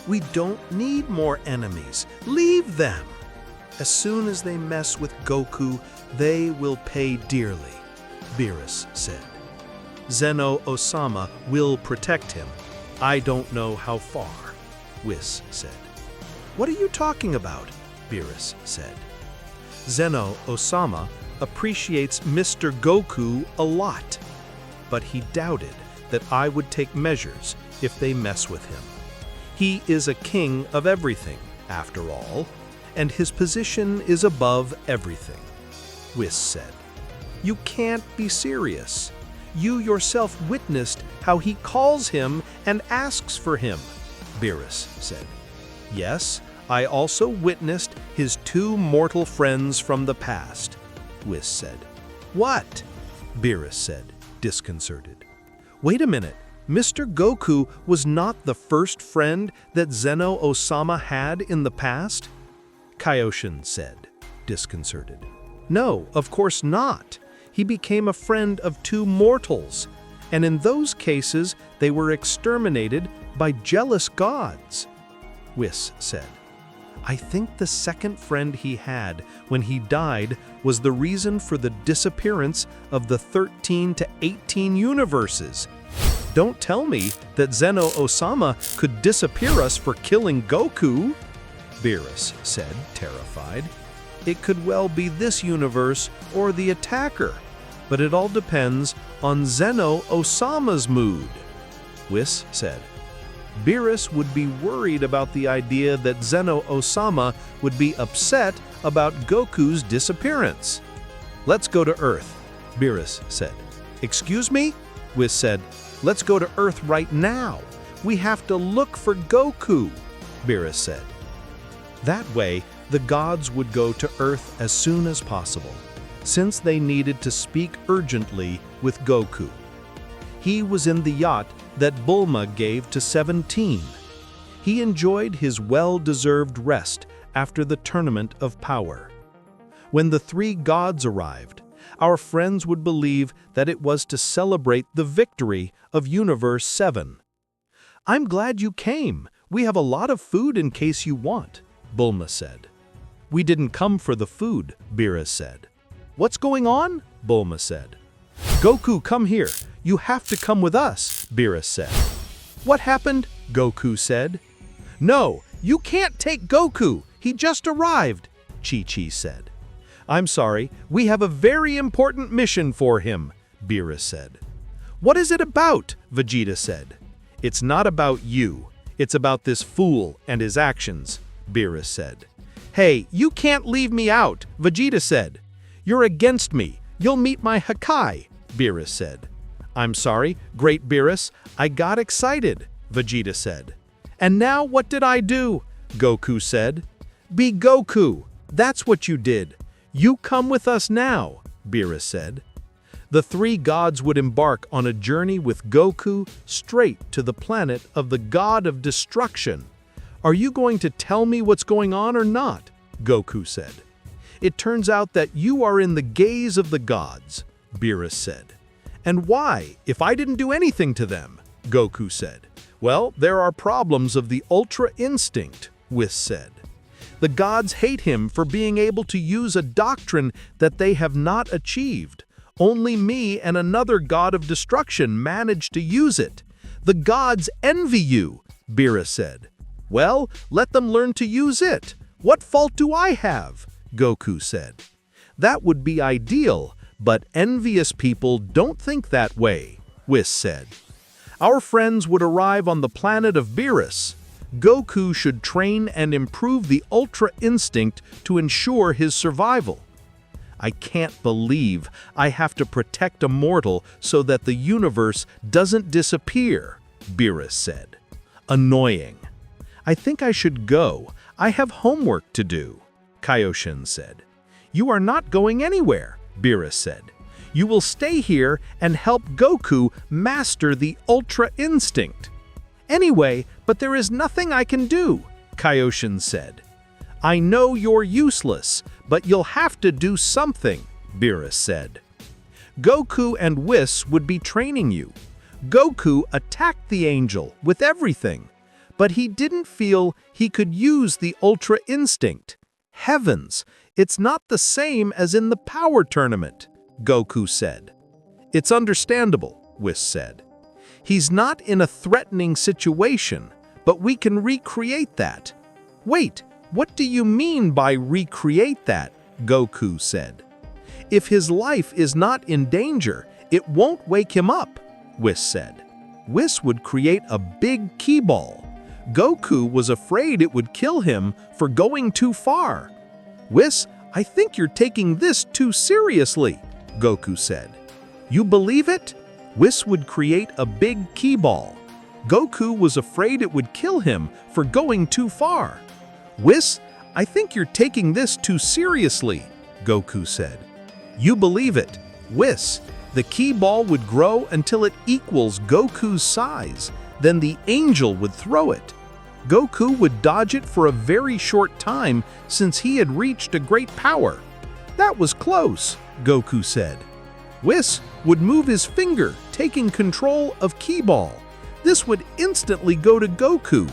We don't need more enemies. Leave them. As soon as they mess with Goku, they will pay dearly, Beerus said. Zeno Osama will protect him. I don't know how far, Whis said. What are you talking about? Beerus said. Zeno Osama appreciates Mr. Goku a lot, but he doubted that I would take measures if they mess with him. He is a king of everything, after all, and his position is above everything, Whis said. You can't be serious. You yourself witnessed how he calls him and asks for him, Beerus said. Yes, I also witnessed his two mortal friends from the past, Whis said. What? Beerus said, disconcerted. Wait a minute. Mr. Goku was not the first friend that Zeno Osama had in the past? Kaioshin said, disconcerted. No, of course not. He became a friend of two mortals, and in those cases they were exterminated by jealous gods, Whis said. I think the second friend he had when he died was the reason for the disappearance of the 13 to 18 universes. Don't tell me that Zeno Osama could disappear us for killing Goku, Beerus said, terrified. It could well be this universe or the attacker, but it all depends on Zeno Osama's mood, Whis said. Beerus would be worried about the idea that Zeno Osama would be upset about Goku's disappearance. Let's go to Earth, Beerus said. Excuse me? Whis said. Let's go to Earth right now. We have to look for Goku, Beerus said. That way, the gods would go to Earth as soon as possible, since they needed to speak urgently with Goku. He was in the yacht that Bulma gave to 17. He enjoyed his well-deserved rest after the Tournament of Power. When the three gods arrived, our friends would believe that it was to celebrate the victory of Universe 7. I'm glad you came. We have a lot of food in case you want, Bulma said. We didn't come for the food, Beerus said. What's going on? Bulma said. Goku, come here. You have to come with us, Beerus said. What happened? Goku said. No, you can't take Goku. He just arrived, Chi-Chi said. I'm sorry, we have a very important mission for him, Beerus said. What is it about? Vegeta said. It's not about you. It's about this fool and his actions, Beerus said. Hey, you can't leave me out, Vegeta said. You're against me. You'll meet my Hakai, Beerus said. I'm sorry, Great Beerus. I got excited, Vegeta said. And now what did I do? Goku said. Be Goku. That's what you did. You come with us now, Beerus said. The three gods would embark on a journey with Goku straight to the planet of the god of destruction. Are you going to tell me what's going on or not? Goku said. It turns out that you are in the gaze of the gods, Beerus said. And why, if I didn't do anything to them? Goku said. Well, there are problems of the Ultra Instinct, Whis said. The gods hate him for being able to use a doctrine that they have not achieved. Only me and another god of destruction managed to use it. The gods envy you, Beerus said. Well, let them learn to use it. What fault do I have? Goku said. That would be ideal, but envious people don't think that way, Whis said. Our friends would arrive on the planet of Beerus. Goku should train and improve the Ultra Instinct to ensure his survival. I can't believe I have to protect a mortal so that the universe doesn't disappear, Beerus said. Annoying. I think I should go. I have homework to do, Kaioshin said. You are not going anywhere, Beerus said. You will stay here and help Goku master the Ultra Instinct. Anyway, but there is nothing I can do, Kaioshin said. I know you're useless, but you'll have to do something, Beerus said. Goku and Whis would be training you. Goku attacked the angel with everything, but he didn't feel he could use the Ultra Instinct. Heavens, it's not the same as in the power tournament, Goku said. It's understandable, Whis said. He's not in a threatening situation, but we can recreate that. Wait, what do you mean by recreate that? Goku said. If his life is not in danger, it won't wake him up, Whis said. Whis would create a big key ball. Goku was afraid it would kill him for going too far. Whis, I think you're taking this too seriously, Goku said. You believe it? Whis would create a big key ball. Goku was afraid it would kill him for going too far. Whis, I think you're taking this too seriously, Goku said. You believe it. Whis, the key ball would grow until it equals Goku's size. Then the angel would throw it. Goku would dodge it for a very short time since he had reached a great power. That was close, Goku said. Whis would move his finger, taking control of key ball. This would instantly go to Goku.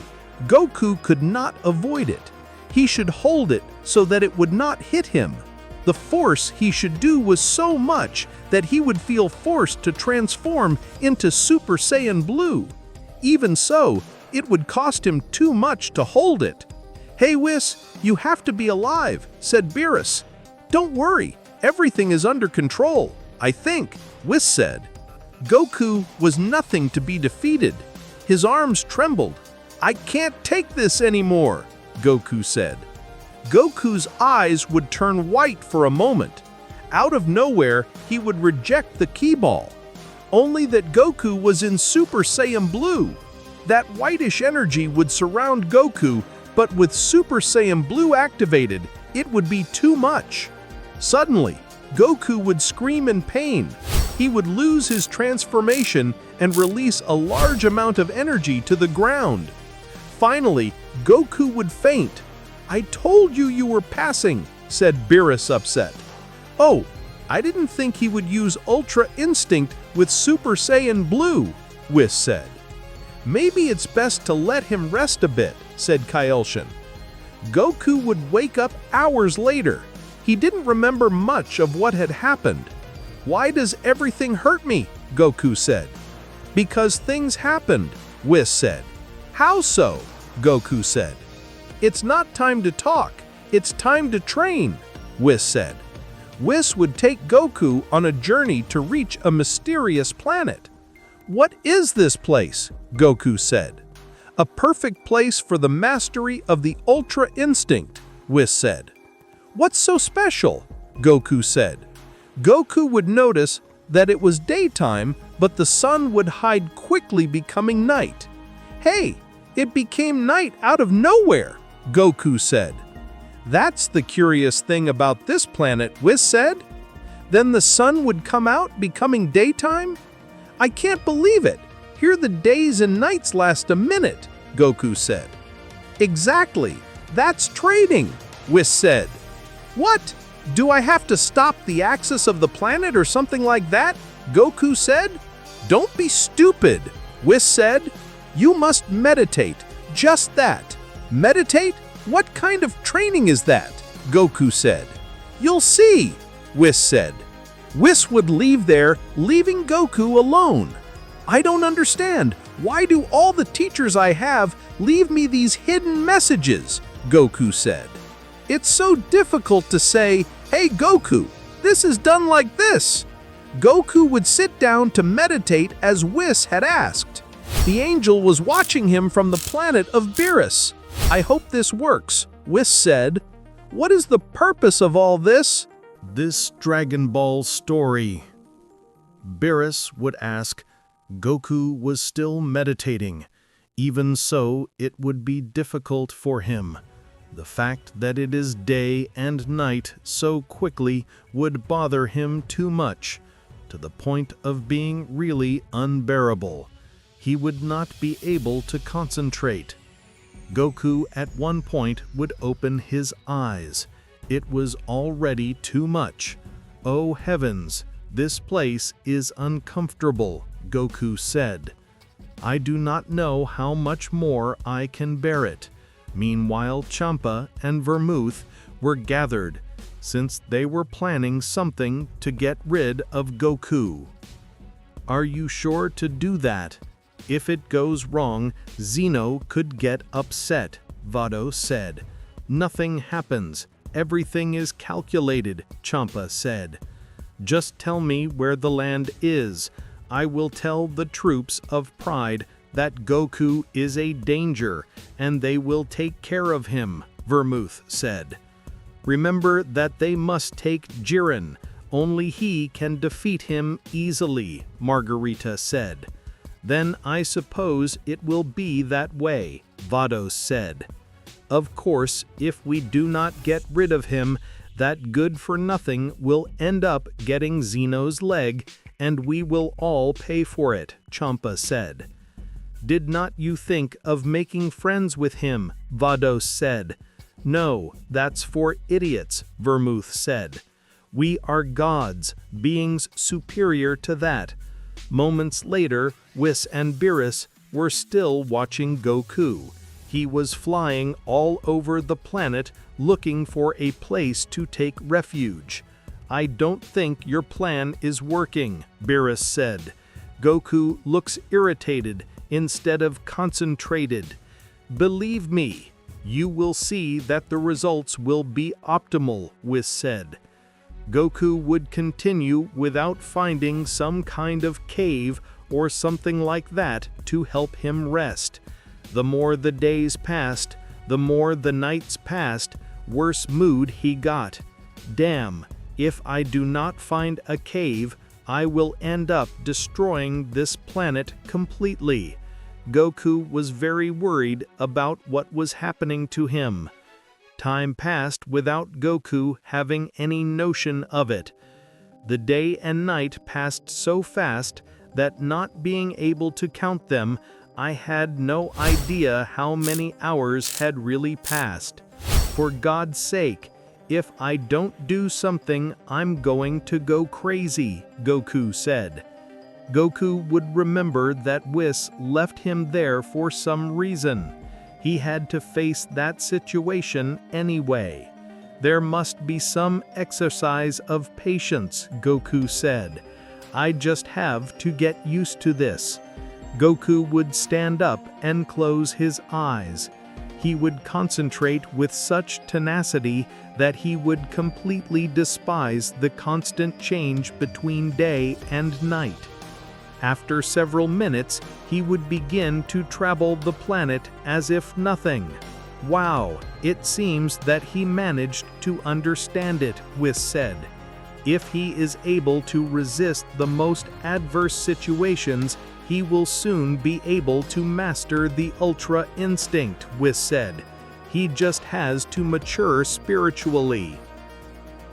Goku could not avoid it. He should hold it so that it would not hit him. The force he should do was so much that he would feel forced to transform into Super Saiyan Blue. Even so, it would cost him too much to hold it. Hey Whis, you have to be alive, said Beerus. Don't worry, everything is under control, I think, Whis said. Goku was nothing to be defeated. His arms trembled. I can't take this anymore, Goku said. Goku's eyes would turn white for a moment. Out of nowhere, he would reject the key ball. Only that Goku was in Super Saiyan Blue. That whitish energy would surround Goku, but with Super Saiyan Blue activated, it would be too much. Suddenly, Goku would scream in pain. He would lose his transformation and release a large amount of energy to the ground. Finally, Goku would faint. I told you you were passing, said Beerus upset. Oh, I didn't think he would use Ultra Instinct with Super Saiyan Blue, Whis said. Maybe it's best to let him rest a bit, said Kaelshin. Goku would wake up hours later. He didn't remember much of what had happened. Why does everything hurt me? Goku said. Because things happened, Whis said. How so? Goku said. It's not time to talk, it's time to train, Whis said. Whis would take Goku on a journey to reach a mysterious planet. What is this place? Goku said. A perfect place for the mastery of the Ultra Instinct, Whis said. What's so special? Goku said. Goku would notice that it was daytime, but the sun would hide quickly, becoming night. Hey, it became night out of nowhere, Goku said. That's the curious thing about this planet, Whis said. Then the sun would come out, becoming daytime? I can't believe it. Here the days and nights last a minute, Goku said. Exactly. That's trading, Whis said. What? Do I have to stop the axis of the planet or something like that? Goku said. Don't be stupid, Whis said. You must meditate. Just that. Meditate? What kind of training is that? Goku said. You'll see, Whis said. Whis would leave there, leaving Goku alone. I don't understand. Why do all the teachers I have leave me these hidden messages? Goku said. It's so difficult to say, hey Goku, this is done like this. Goku would sit down to meditate as Whis had asked. The angel was watching him from the planet of Beerus. I hope this works, Whis said. What is the purpose of all this? This Dragon Ball story. Beerus would ask. Goku was still meditating. Even so, it would be difficult for him. The fact that it is day and night so quickly would bother him too much, to the point of being really unbearable. He would not be able to concentrate. Goku at one point would open his eyes. It was already too much. Oh heavens, this place is uncomfortable, Goku said. I do not know how much more I can bear it." Meanwhile, Champa and Vermouth were gathered, since they were planning something to get rid of Goku. "Are you sure to do that? If it goes wrong, Zeno could get upset," Vado said. "Nothing happens. Everything is calculated," Champa said. "Just tell me where the land is. I will tell the troops of Pride that Goku is a danger, and they will take care of him," Vermouth said. "Remember that they must take Jiren. Only he can defeat him easily," Margarita said. "Then I suppose it will be that way," Vado said. "Of course, if we do not get rid of him, that good-for-nothing will end up getting Zeno's leg, and we will all pay for it," Champa said. "Did not you think of making friends with him?" Vado said. "No, that's for idiots," Vermouth said. "We are gods, beings superior to that." Moments later, Whis and Beerus were still watching Goku. He was flying all over the planet looking for a place to take refuge. "I don't think your plan is working," Beerus said. "Goku looks irritated instead of concentrated. Believe me, you will see that the results will be optimal," Whis said. Goku would continue without finding some kind of cave or something like that to help him rest. The more the days passed, the more the nights passed, worse mood he got. "Damn, if I do not find a cave, I will end up destroying this planet completely." Goku was very worried about what was happening to him. Time passed without Goku having any notion of it. The day and night passed so fast that, not being able to count them, I had no idea how many hours had really passed. "For God's sake, if I don't do something, I'm going to go crazy," Goku said. Goku would remember that Whis left him there for some reason. He had to face that situation anyway. "There must be some exercise of patience," Goku said. "I just have to get used to this." Goku would stand up and close his eyes. He would concentrate with such tenacity that he would completely despise the constant change between day and night. After several minutes, he would begin to travel the planet as if nothing. "Wow, it seems that he managed to understand it," Whis said. "If he is able to resist the most adverse situations, he will soon be able to master the Ultra Instinct," Whis said. "He just has to mature spiritually."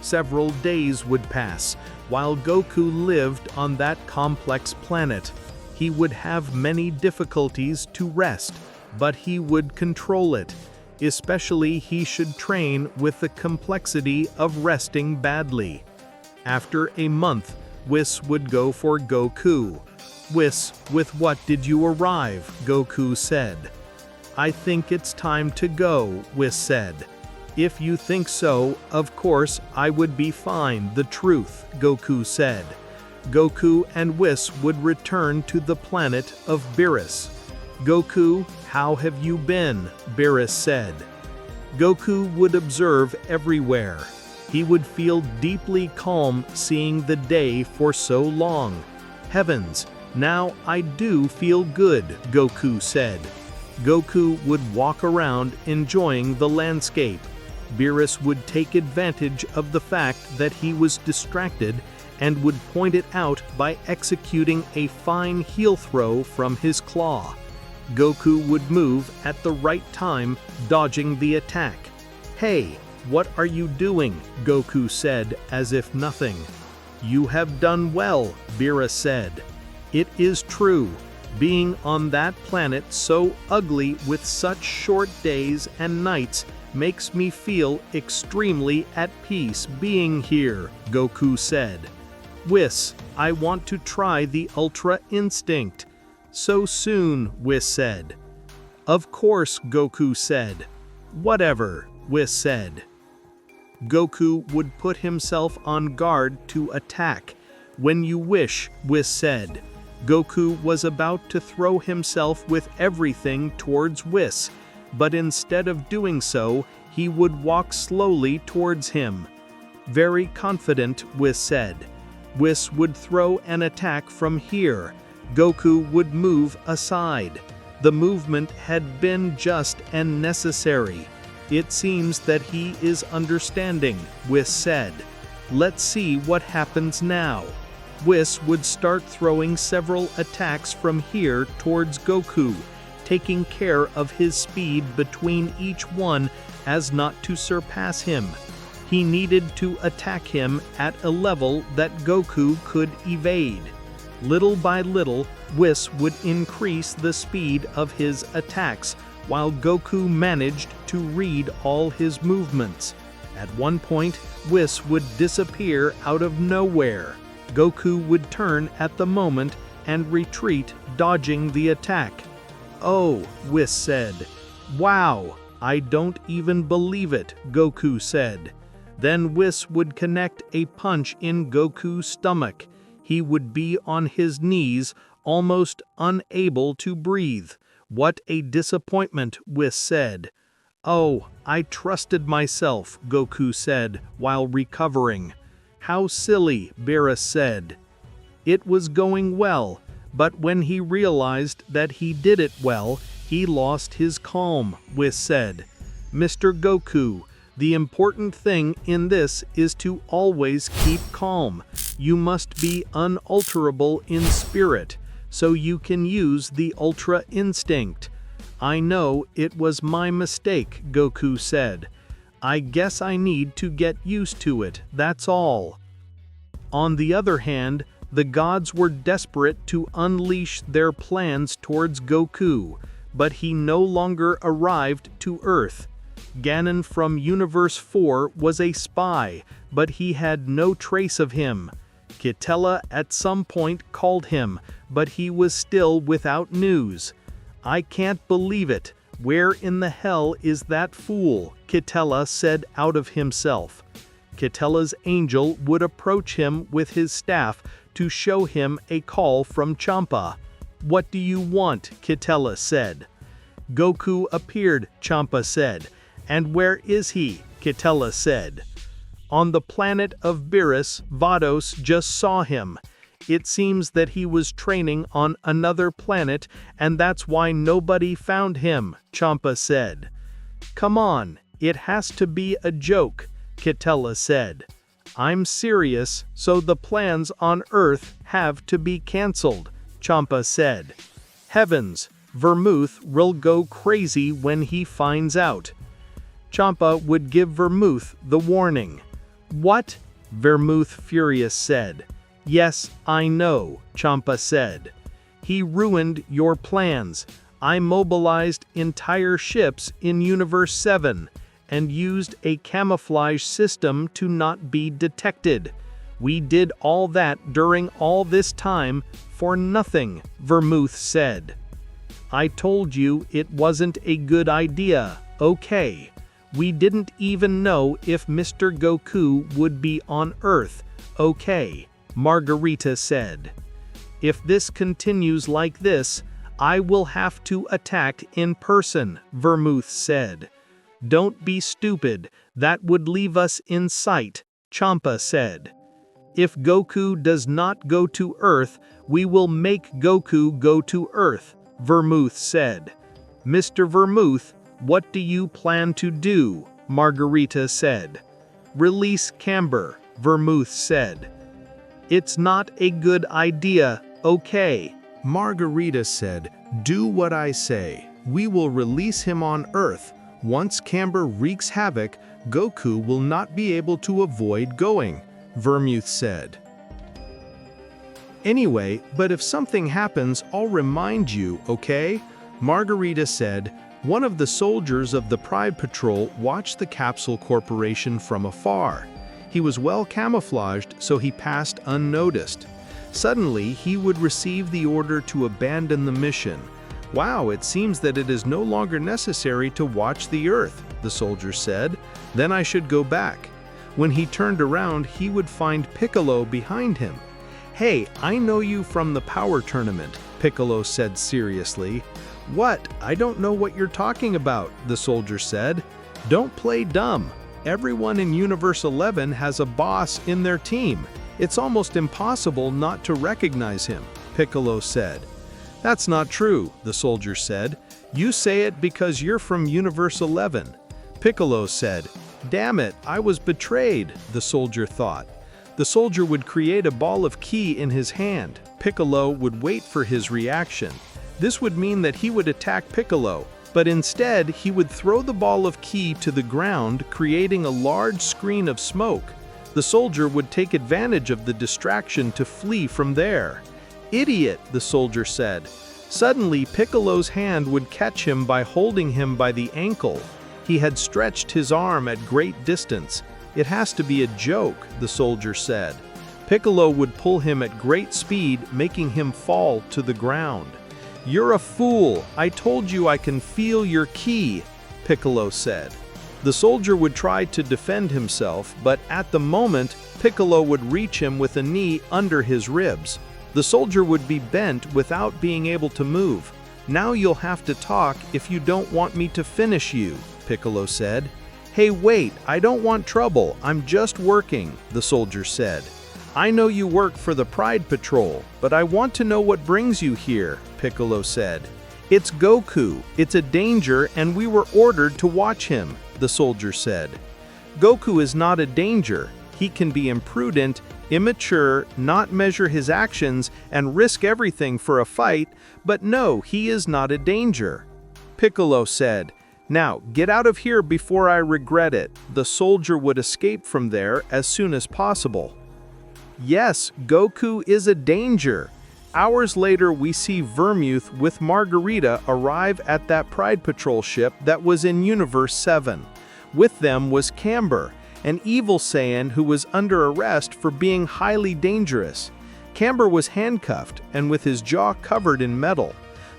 Several days would pass while Goku lived on that complex planet. He would have many difficulties to rest, but he would control it. Especially he should train with the complexity of resting badly. After a month, Whis would go for Goku. "Whis, with what did you arrive?" Goku said. "I think it's time to go," Whis said. "If you think so, of course I would be fine, the truth," Goku said. Goku and Whis would return to the planet of Beerus. "Goku, how have you been?" Beerus said. Goku would observe everywhere. He would feel deeply calm seeing the day for so long. "Heavens, now I do feel good," Goku said. Goku would walk around enjoying the landscape. Beerus would take advantage of the fact that he was distracted and would point it out by executing a fine heel throw from his claw. Goku would move at the right time, dodging the attack. "Hey, what are you doing?" Goku said as if nothing. "You have done well," Beerus said. "It is true. Being on that planet so ugly with such short days and nights makes me feel extremely at peace being here," Goku said. "Whis, I want to try the Ultra Instinct." So soon, Whis said. Of course, Goku said. Whatever, Whis said. Goku would put himself on guard to attack. When you wish, Whis said. Goku was about to throw himself with everything towards Whis, but instead of doing so, he would walk slowly towards him. Very confident, Whis said. Whis would throw an attack from here. Goku would move aside. The movement had been just and necessary. It seems that he is understanding, Whis said. Let's see what happens now. Whis would start throwing several attacks from here towards Goku, taking care of his speed between each one as not to surpass him. He needed to attack him at a level that Goku could evade. Little by little, Whis would increase the speed of his attacks, while Goku managed to read all his movements. At one point, Whis would disappear out of nowhere. Goku would turn at the moment and retreat, dodging the attack. Oh, Whis said. Wow, I don't even believe it, Goku said. Then Whis would connect a punch in Goku's stomach. He would be on his knees, almost unable to breathe. What a disappointment, Whis said. Oh, I trusted myself, Goku said, while recovering. How silly, Beerus said. It was going well, but when he realized that he did it well, he lost his calm, Whis said. Mr. Goku, the important thing in this is to always keep calm. You must be unalterable in spirit, so you can use the Ultra Instinct. I know it was my mistake, Goku said. I guess I need to get used to it, that's all. On the other hand, the gods were desperate to unleash their plans towards Goku, but he no longer arrived to Earth. Ganon from Universe 4 was a spy, but he had no trace of him. Kitella at some point called him, but he was still without news. I can't believe it. Where in the hell is that fool? Kitella said out of himself. Kitella's angel would approach him with his staff to show him a call from Champa. What do you want? Kitella said. Goku appeared, Champa said. And where is he? Kitella said. On the planet of Beerus, Vados just saw him. It seems that he was training on another planet, and that's why nobody found him, Champa said. Come on, it has to be a joke, Kitella said. I'm serious, so the plans on Earth have to be cancelled, Champa said. Heavens, Vermouth will go crazy when he finds out. Champa would give Vermouth the warning. What? Vermouth furious said. Yes, I know, Champa said. He ruined your plans. I mobilized entire ships in Universe 7 and used a camouflage system to not be detected. We did all that during all this time for nothing, Vermouth said. I told you it wasn't a good idea, okay? We didn't even know if Mr. Goku would be on Earth, okay? Margarita said. If this continues like this, I will have to attack in person, Vermouth said. Don't be stupid, that would leave us in sight, Champa said. If Goku does not go to Earth, we will make Goku go to Earth, Vermouth said. Mr. Vermouth, what do you plan to do? Margarita said. Release Camber, Vermouth said. It's not a good idea, okay? Margarita said, do what I say. We will release him on Earth. Once Camber wreaks havoc, Goku will not be able to avoid going, Vermouth said. Anyway, but if something happens, I'll remind you, okay? Margarita said. One of the soldiers of the Pride Patrol watched the Capsule Corporation from afar. He was well camouflaged, so he passed unnoticed. Suddenly, he would receive the order to abandon the mission. "Wow, it seems that it is no longer necessary to watch the Earth," the soldier said. "Then I should go back." When he turned around, he would find Piccolo behind him. "Hey, I know you from the power tournament," Piccolo said seriously. "What? I don't know what you're talking about," the soldier said. "Don't play dumb. Everyone in Universe 11 has a boss in their team. It's almost impossible not to recognize him," Piccolo said. "That's not true," the soldier said. "You say it because you're from Universe 11. Piccolo said. "Damn it, I was betrayed," the soldier thought. The soldier would create a ball of ki in his hand. Piccolo would wait for his reaction. This would mean that he would attack Piccolo, but instead he would throw the ball of ki to the ground, creating a large screen of smoke. The soldier would take advantage of the distraction to flee from there. "Idiot," the soldier said. Suddenly, Piccolo's hand would catch him by holding him by the ankle. He had stretched his arm at great distance. "It has to be a joke," the soldier said. Piccolo would pull him at great speed, making him fall to the ground. "You're a fool. I told you I can feel your ki," Piccolo said. The soldier would try to defend himself, but at the moment, Piccolo would reach him with a knee under his ribs. The soldier would be bent without being able to move. "Now you'll have to talk if you don't want me to finish you," Piccolo said. "Hey, wait, I don't want trouble, I'm just working," the soldier said. "I know you work for the Pride Patrol, but I want to know what brings you here," Piccolo said. "It's Goku, it's a danger, and we were ordered to watch him," the soldier said. "Goku is not a danger. He can be imprudent, immature, not measure his actions, and risk everything for a fight, but no, he is not a danger," Piccolo said. "Now, get out of here before I regret it." The soldier would escape from there as soon as possible. Yes, Goku is a danger. Hours later, we see Vermouth with Margarita arrive at that Pride Patrol ship that was in Universe 7. With them was Camber, an evil Saiyan who was under arrest for being highly dangerous. Camber was handcuffed and with his jaw covered in metal.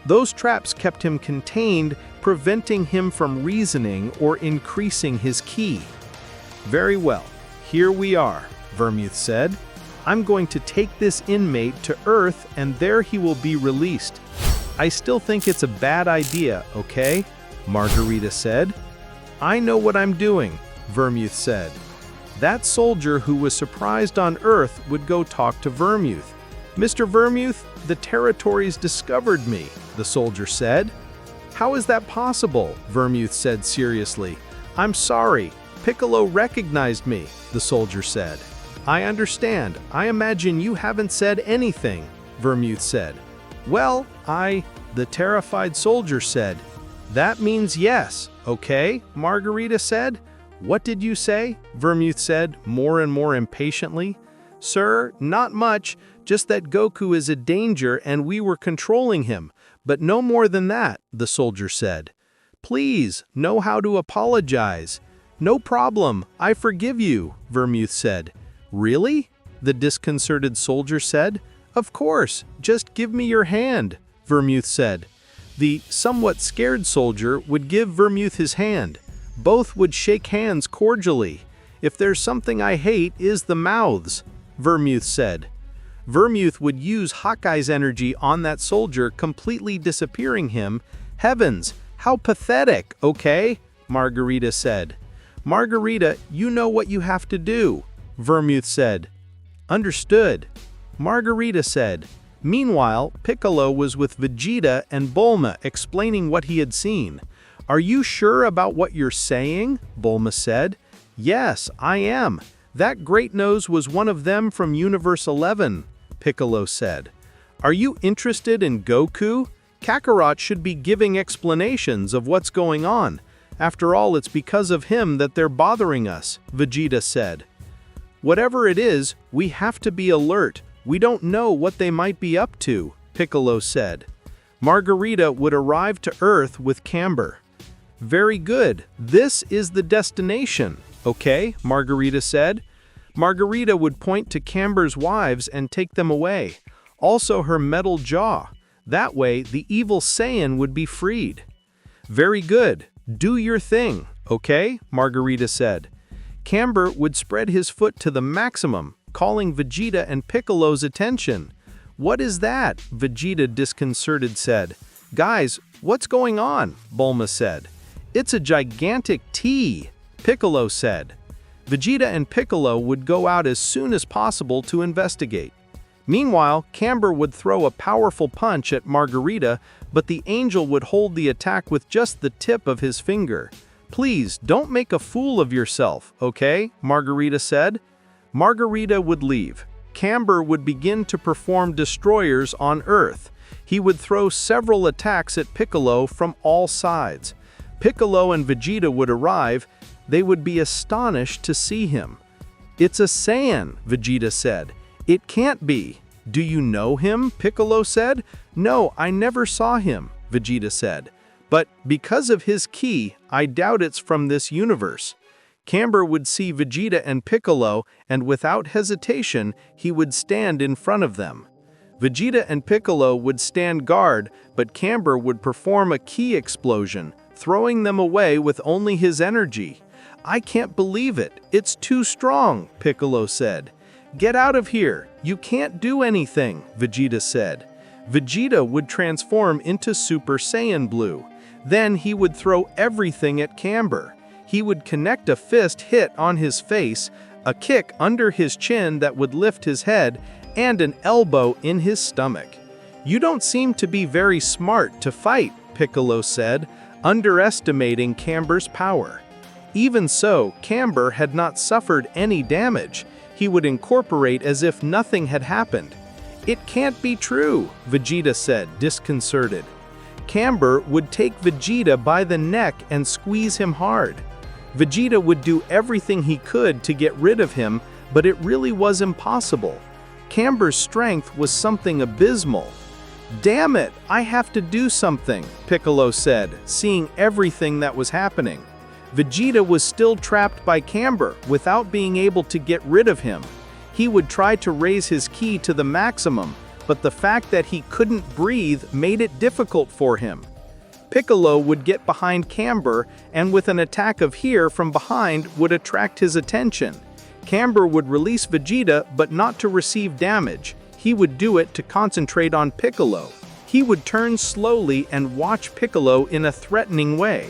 Those traps kept him contained, preventing him from reasoning or increasing his ki. "Very well, here we are," Vermouth said. "I'm going to take this inmate to Earth and there he will be released." "I still think it's a bad idea, okay?" Margarita said. "I know what I'm doing," Vermouth said. That soldier who was surprised on Earth would go talk to Vermouth. "Mr. Vermouth, the territories discovered me," the soldier said. "How is that possible?" Vermouth said seriously. "I'm sorry, Piccolo recognized me," the soldier said. "I understand. I imagine you haven't said anything," Vermouth said. "Well, the terrified soldier said. "That means yes, okay?" Margarita said. "What did you say?" Vermouth said, more and more impatiently. "Sir, not much, just that Goku is a danger and we were controlling him, but no more than that," the soldier said. "Please, know how to apologize." "No problem, I forgive you," Vermouth said. "Really?" the disconcerted soldier said. "Of course, just give me your hand," Vermouth said. The somewhat scared soldier would give Vermouth his hand. Both would shake hands cordially. "If there's something I hate is the mouths," Vermouth said. Vermouth would use Hawkeye's energy on that soldier, completely disappearing him. "Heavens, how pathetic, okay?" Margarita said. "Margarita, you know what you have to do," Vermouth said. "Understood," Margarita said. Meanwhile, Piccolo was with Vegeta and Bulma explaining what he had seen. "Are you sure about what you're saying?" Bulma said. "Yes, I am. That Great Nose was one of them from Universe 11, Piccolo said. "Are you interested in Goku? Kakarot should be giving explanations of what's going on. After all, it's because of him that they're bothering us," Vegeta said. "Whatever it is, we have to be alert. We don't know what they might be up to," Piccolo said. Margarita would arrive to Earth with Camber. "Very good. This is the destination, okay?" Margarita said. Margarita would point to Camber's wives and take them away. Also her metal jaw. That way, the evil Saiyan would be freed. Very good. Do your thing, okay? Margarita said. Camber would spread his foot to the maximum, calling Vegeta and Piccolo's attention. What is that? Vegeta disconcerted said. Guys, what's going on? Bulma said. It's a gigantic T, Piccolo said. Vegeta and Piccolo would go out as soon as possible to investigate. Meanwhile, Camber would throw a powerful punch at Margarita, but the angel would hold the attack with just the tip of his finger. Please, don't make a fool of yourself, okay? Margarita said. Margarita would leave. Camber would begin to perform destroyers on Earth. He would throw several attacks at Piccolo from all sides. Piccolo and Vegeta would arrive. They would be astonished to see him. It's a Saiyan, Vegeta said. It can't be. Do you know him? Piccolo said. No, I never saw him, Vegeta said. But because of his ki, I doubt it's from this universe. Camber would see Vegeta and Piccolo, and without hesitation, he would stand in front of them. Vegeta and Piccolo would stand guard, but Camber would perform a ki explosion, throwing them away with only his energy. I can't believe it. It's too strong, Piccolo said. Get out of here. You can't do anything, Vegeta said. Vegeta would transform into Super Saiyan Blue. Then he would throw everything at Camber. He would connect a fist hit on his face, a kick under his chin that would lift his head, and an elbow in his stomach. You don't seem to be very smart to fight, Piccolo said, underestimating Camber's power. Even so, Camber had not suffered any damage. He would incorporate as if nothing had happened. It can't be true, Vegeta said, disconcerted. Camber would take Vegeta by the neck and squeeze him hard. Vegeta would do everything he could to get rid of him, but it really was impossible. Camber's strength was something abysmal. Damn it, I have to do something, Piccolo said, seeing everything that was happening. Vegeta was still trapped by Camber without being able to get rid of him. He would try to raise his ki to the maximum, but the fact that he couldn't breathe made it difficult for him. Piccolo would get behind Camber, and with an attack of here from behind would attract his attention. Camber would release Vegeta, but not to receive damage. He would do it to concentrate on Piccolo. He would turn slowly and watch Piccolo in a threatening way.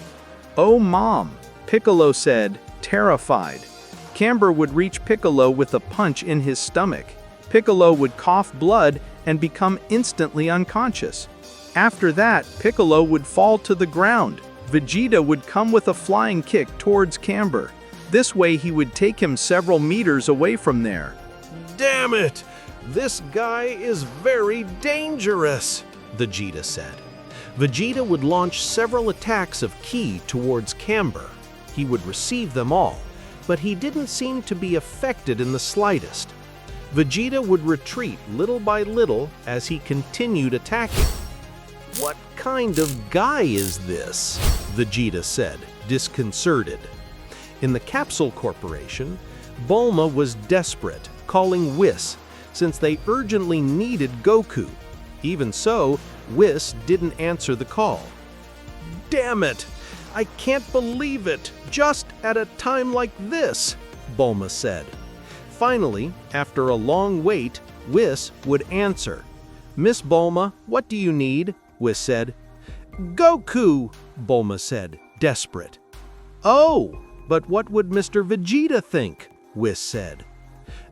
"Oh, Mom," Piccolo said, terrified. Camber would reach Piccolo with a punch in his stomach. Piccolo would cough blood and become instantly unconscious. After that, Piccolo would fall to the ground. Vegeta would come with a flying kick towards Camber. This way he would take him several meters away from there. Damn it! This guy is very dangerous, Vegeta said. Vegeta would launch several attacks of ki towards Camber. He would receive them all, but he didn't seem to be affected in the slightest. Vegeta would retreat little by little as he continued attacking. What kind of guy is this? Vegeta said, disconcerted. In the Capsule Corporation, Bulma was desperate, calling Whis, since they urgently needed Goku. Even so, Whis didn't answer the call. Damn it! I can't believe it! Just at a time like this, Bulma said. Finally, after a long wait, Whis would answer. Miss Bulma, what do you need? Whis said. Goku, Bulma said, desperate. Oh, but what would Mr. Vegeta think? Whis said.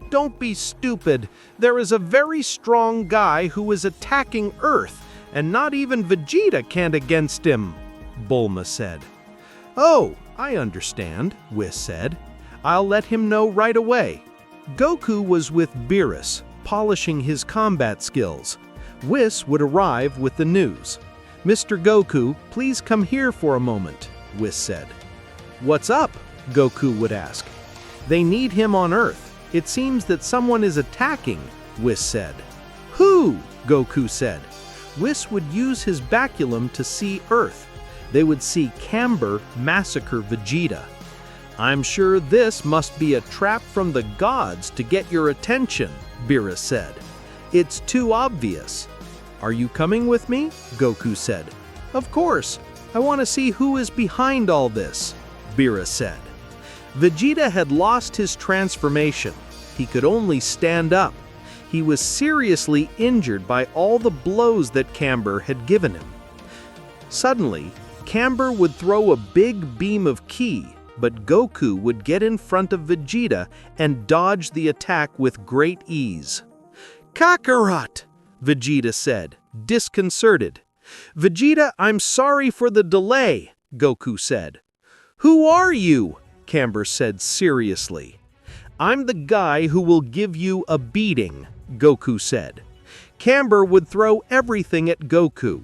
Don't be stupid. There is a very strong guy who is attacking Earth, and not even Vegeta can't against him, Bulma said. Oh, I understand, Whis said. I'll let him know right away. Goku was with Beerus, polishing his combat skills. Whis would arrive with the news. Mr. Goku, please come here for a moment, Whis said. What's up? Goku would ask. They need him on Earth. It seems that someone is attacking, Whis said. Who? Goku said. Whis would use his baculum to see Earth. They would see Camber massacre Vegeta. "I'm sure this must be a trap from the gods to get your attention," Beerus said. "It's too obvious." "Are you coming with me?" Goku said. "Of course. I want to see who is behind all this," Beerus said. Vegeta had lost his transformation. He could only stand up. He was seriously injured by all the blows that Camber had given him. Suddenly, Camber would throw a big beam of ki, but Goku would get in front of Vegeta and dodge the attack with great ease. "Kakarot!" Vegeta said, disconcerted. "Vegeta, I'm sorry for the delay," Goku said. "Who are you?" Camber said seriously. "I'm the guy who will give you a beating," Goku said. Camber would throw everything at Goku.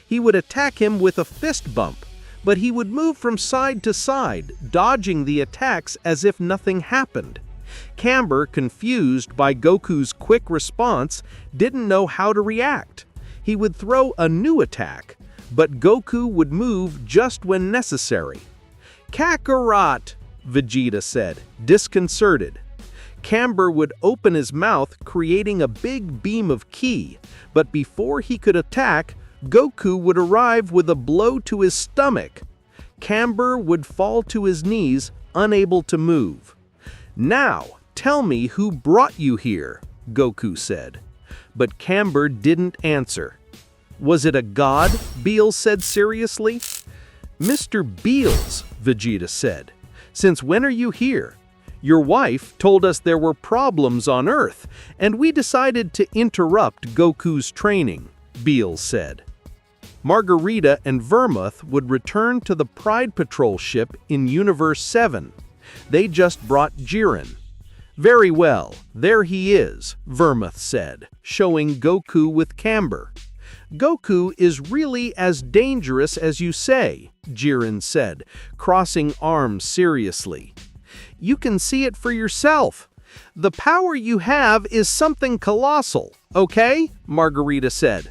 He would attack him with a fist bump, but he would move from side to side, dodging the attacks as if nothing happened. Camber, confused by Goku's quick response, didn't know how to react. He would throw a new attack, but Goku would move just when necessary. "Kakarot!" Vegeta said, disconcerted. Camber would open his mouth, creating a big beam of ki, but before he could attack, Goku would arrive with a blow to his stomach. Camber would fall to his knees, unable to move. "Now, tell me who brought you here," Goku said. But Camber didn't answer. "Was it a god?" Beerus said seriously. "Mr. Beerus," Vegeta said, "since when are you here? Your wife told us there were problems on Earth, and we decided to interrupt Goku's training," Beerus said. Margarita and Vermouth would return to the Pride Patrol ship in Universe 7. They just brought Jiren. "Very well, there he is," Vermouth said, showing Goku with Camber. "Goku is really as dangerous as you say," Jiren said, crossing arms seriously. "You can see it for yourself. The power you have is something colossal, okay?" Margarita said.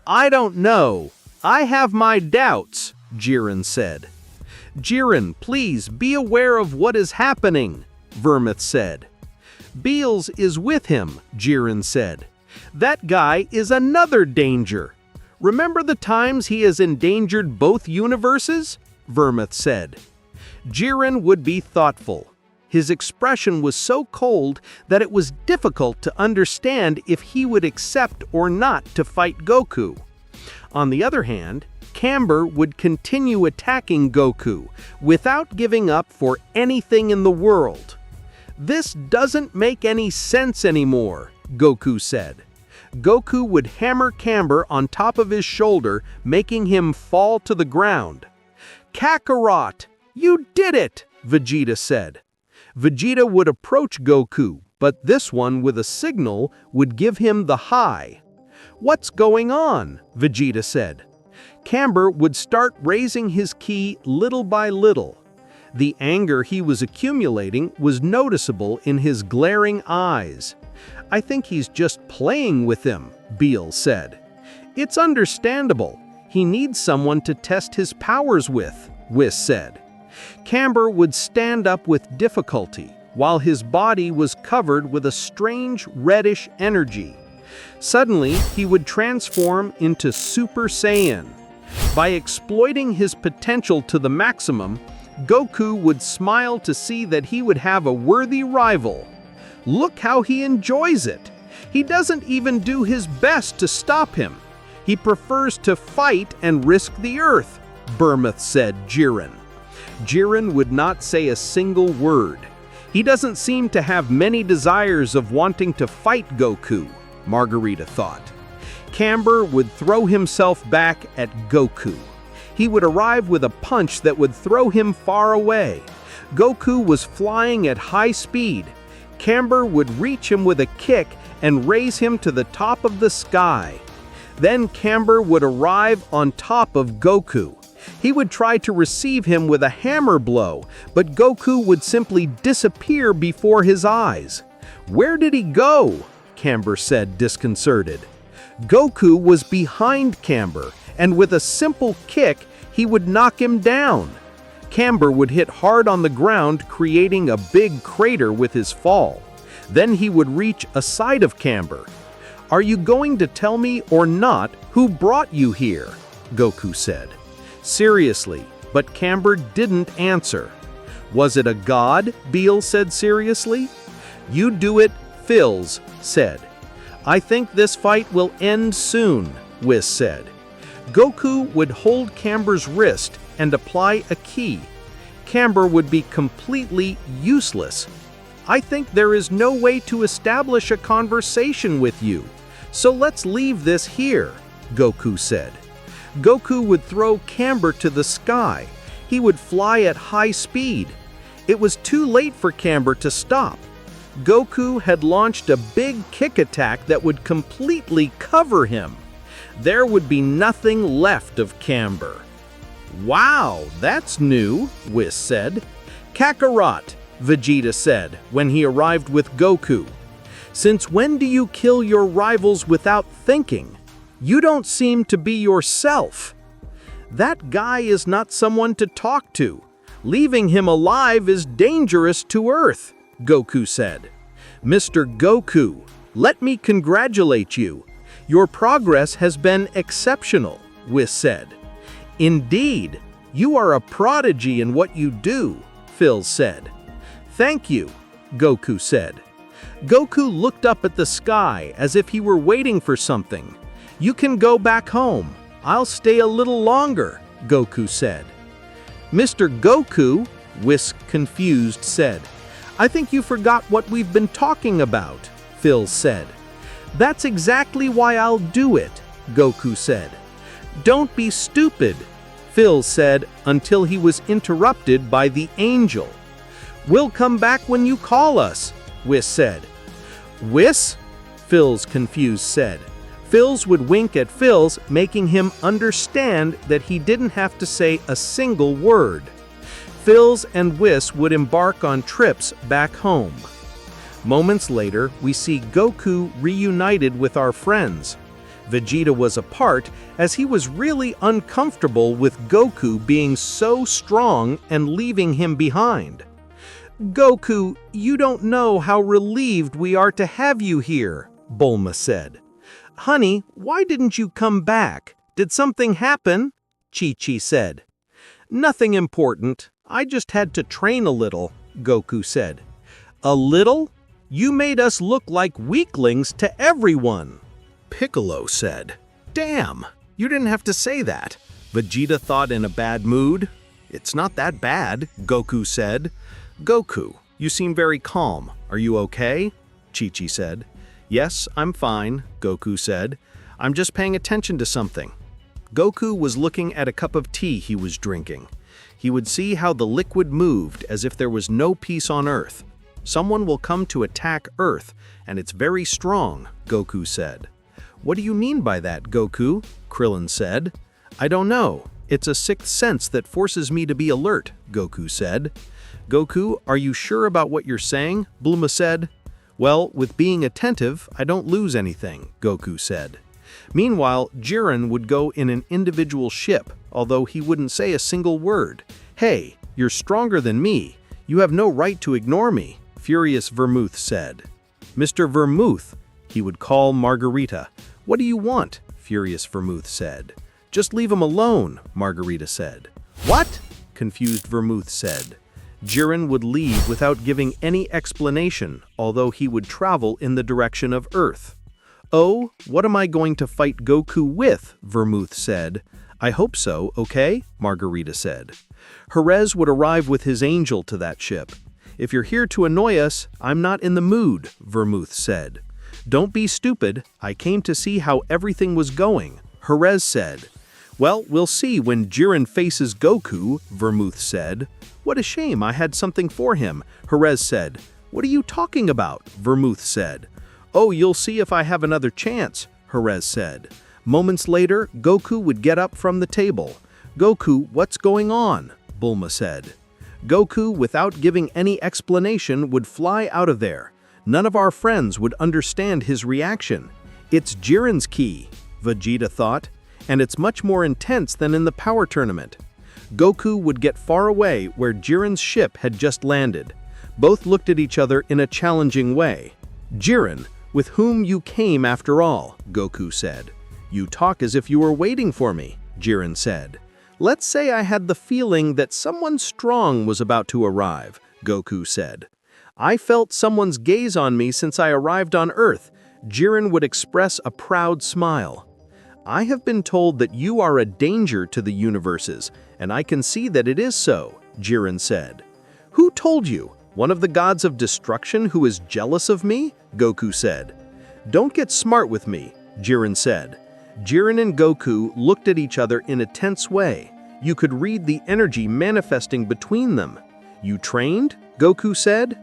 "I don't know. I have my doubts," Jiren said. "Jiren, please be aware of what is happening," Vermouth said. "Beerus is with him," Jiren said. "That guy is another danger. Remember the times he has endangered both universes?" Vermouth said. Jiren would be thoughtful. His expression was so cold that it was difficult to understand if he would accept or not to fight Goku. On the other hand, Camber would continue attacking Goku without giving up for anything in the world. "This doesn't make any sense anymore," Goku said. Goku would hammer Camber on top of his shoulder, making him fall to the ground. "Kakarot, you did it!" Vegeta said. Vegeta would approach Goku, but this one with a signal would give him the high. "What's going on?" Vegeta said. Camber would start raising his ki little by little. The anger he was accumulating was noticeable in his glaring eyes. "I think he's just playing with him," Beerus said. "It's understandable. He needs someone to test his powers with," Whis said. Camber would stand up with difficulty, while his body was covered with a strange reddish energy. Suddenly, he would transform into Super Saiyan. By exploiting his potential to the maximum, Goku would smile to see that he would have a worthy rival. "Look how he enjoys it. He doesn't even do his best to stop him. He prefers to fight and risk the Earth," Vermouth said Jiren. Jiren would not say a single word. "He doesn't seem to have many desires of wanting to fight Goku," Margarita thought. Camber would throw himself back at Goku. He would arrive with a punch that would throw him far away. Goku was flying at high speed. Camber would reach him with a kick and raise him to the top of the sky. Then Camber would arrive on top of Goku. He would try to receive him with a hammer blow, but Goku would simply disappear before his eyes. "Where did he go?" Camber said, disconcerted. Goku was behind Camber, and with a simple kick, he would knock him down. Camber would hit hard on the ground, creating a big crater with his fall. Then he would reach a side of Camber. "Are you going to tell me or not who brought you here?" Goku said. Seriously, but Camber didn't answer. "Was it a god?" Beerus said seriously. "You do it," Phils said. "I think this fight will end soon," Whis said. Goku would hold Camber's wrist and apply a key. Camber would be completely useless. "I think there is no way to establish a conversation with you, so let's leave this here," Goku said. Goku would throw Camber to the sky. He would fly at high speed. It was too late for Camber to stop. Goku had launched a big kick attack that would completely cover him. There would be nothing left of Camber. "Wow, that's new," Whis said. "Kakarot," Vegeta said when he arrived with Goku. "Since when do you kill your rivals without thinking? You don't seem to be yourself." "That guy is not someone to talk to. Leaving him alive is dangerous to Earth," Goku said. "Mr. Goku, let me congratulate you. Your progress has been exceptional," Whis said. "Indeed, you are a prodigy in what you do," Phil said. "Thank you," Goku said. Goku looked up at the sky as if he were waiting for something. "You can go back home. I'll stay a little longer," Goku said. "Mr. Goku," Whis, confused, said. "I think you forgot what we've been talking about," Phil said. "That's exactly why I'll do it," Goku said. "Don't be stupid," Phil said until he was interrupted by the angel. "We'll come back when you call us," Whis said. "Whis?" Phils, confused, said. Phils would wink at Phils, making him understand that he didn't have to say a single word. Phils and Whis would embark on trips back home. Moments later, we see Goku reunited with our friends. Vegeta was apart as he was really uncomfortable with Goku being so strong and leaving him behind. "Goku, you don't know how relieved we are to have you here," Bulma said. "Honey, why didn't you come back? Did something happen?" Chi-Chi said. "Nothing important. I just had to train a little," Goku said. "A little? You made us look like weaklings to everyone," Piccolo said. "Damn, you didn't have to say that," Vegeta thought in a bad mood. "It's not that bad," Goku said. "Goku, you seem very calm. Are you okay?" Chi-Chi said. "Yes, I'm fine," Goku said. "I'm just paying attention to something." Goku was looking at a cup of tea he was drinking. He would see how the liquid moved as if there was no peace on Earth. "Someone will come to attack Earth, and it's very strong," Goku said. "What do you mean by that, Goku?" Krillin said. "I don't know. It's a sixth sense that forces me to be alert," Goku said. "Goku, are you sure about what you're saying?" Bulma said. "Well, with being attentive, I don't lose anything," Goku said. Meanwhile, Jiren would go in an individual ship, although he wouldn't say a single word. "Hey, you're stronger than me. You have no right to ignore me," Furious Vermouth said. "Mr. Vermouth," he would call Margarita. "What do you want?" Furious Vermouth said. "Just leave him alone," Margarita said. "What?" confused Vermouth said. Jiren would leave without giving any explanation, although he would travel in the direction of Earth. "Oh, what am I going to fight Goku with?" Vermouth said. "I hope so, okay?" Margarita said. Jerez would arrive with his angel to that ship. "If you're here to annoy us, I'm not in the mood," Vermouth said. "Don't be stupid. I came to see how everything was going," Jerez said. "Well, we'll see when Jiren faces Goku," Vermouth said. "What a shame, I had something for him," Jerez said. "What are you talking about?" Vermouth said. "Oh, you'll see if I have another chance," Jerez said. Moments later, Goku would get up from the table. "Goku, what's going on?" Bulma said. Goku, without giving any explanation, would fly out of there. None of our friends would understand his reaction. "It's Jiren's ki," Vegeta thought, "and it's much more intense than in the power tournament." Goku would get far away where Jiren's ship had just landed. Both looked at each other in a challenging way. "Jiren, with whom you came after all," Goku said. "You talk as if you were waiting for me," Jiren said. "Let's say I had the feeling that someone strong was about to arrive," Goku said. "I felt someone's gaze on me since I arrived on Earth." Jiren would express a proud smile. "I have been told that you are a danger to the universes, and I can see that it is so," Jiren said. "Who told you? One of the gods of destruction who is jealous of me?" Goku said. "Don't get smart with me," Jiren said. Jiren and Goku looked at each other in a tense way. You could read the energy manifesting between them. "You trained?" Goku said.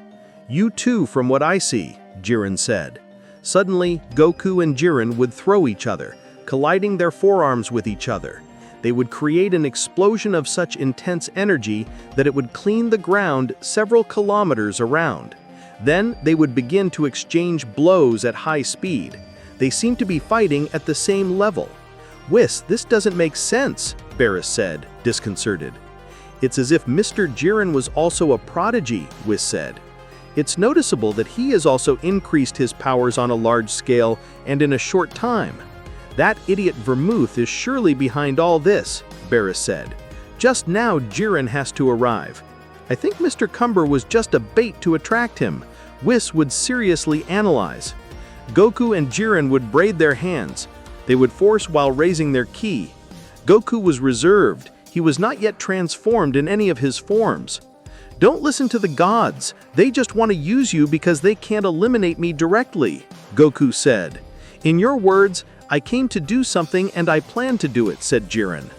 "You too, from what I see," Jiren said. Suddenly, Goku and Jiren would throw each other, colliding their forearms with each other. They would create an explosion of such intense energy that it would clean the ground several kilometers around. Then they would begin to exchange blows at high speed. They seemed to be fighting at the same level. "Whis, this doesn't make sense," Beerus said, disconcerted. "It's as if Mr. Jiren was also a prodigy," Whis said. "It's noticeable that he has also increased his powers on a large scale and in a short time. That idiot Vermouth is surely behind all this," Beerus said. "Just now Jiren has to arrive. I think Mr. Cumber was just a bait to attract him." Whis would seriously analyze. Goku and Jiren would braid their hands. They would force while raising their ki. Goku was reserved. He was not yet transformed in any of his forms. "Don't listen to the gods. They just want to use you because they can't eliminate me directly," Goku said. "In your words, I came to do something and I plan to do it," said Jiren.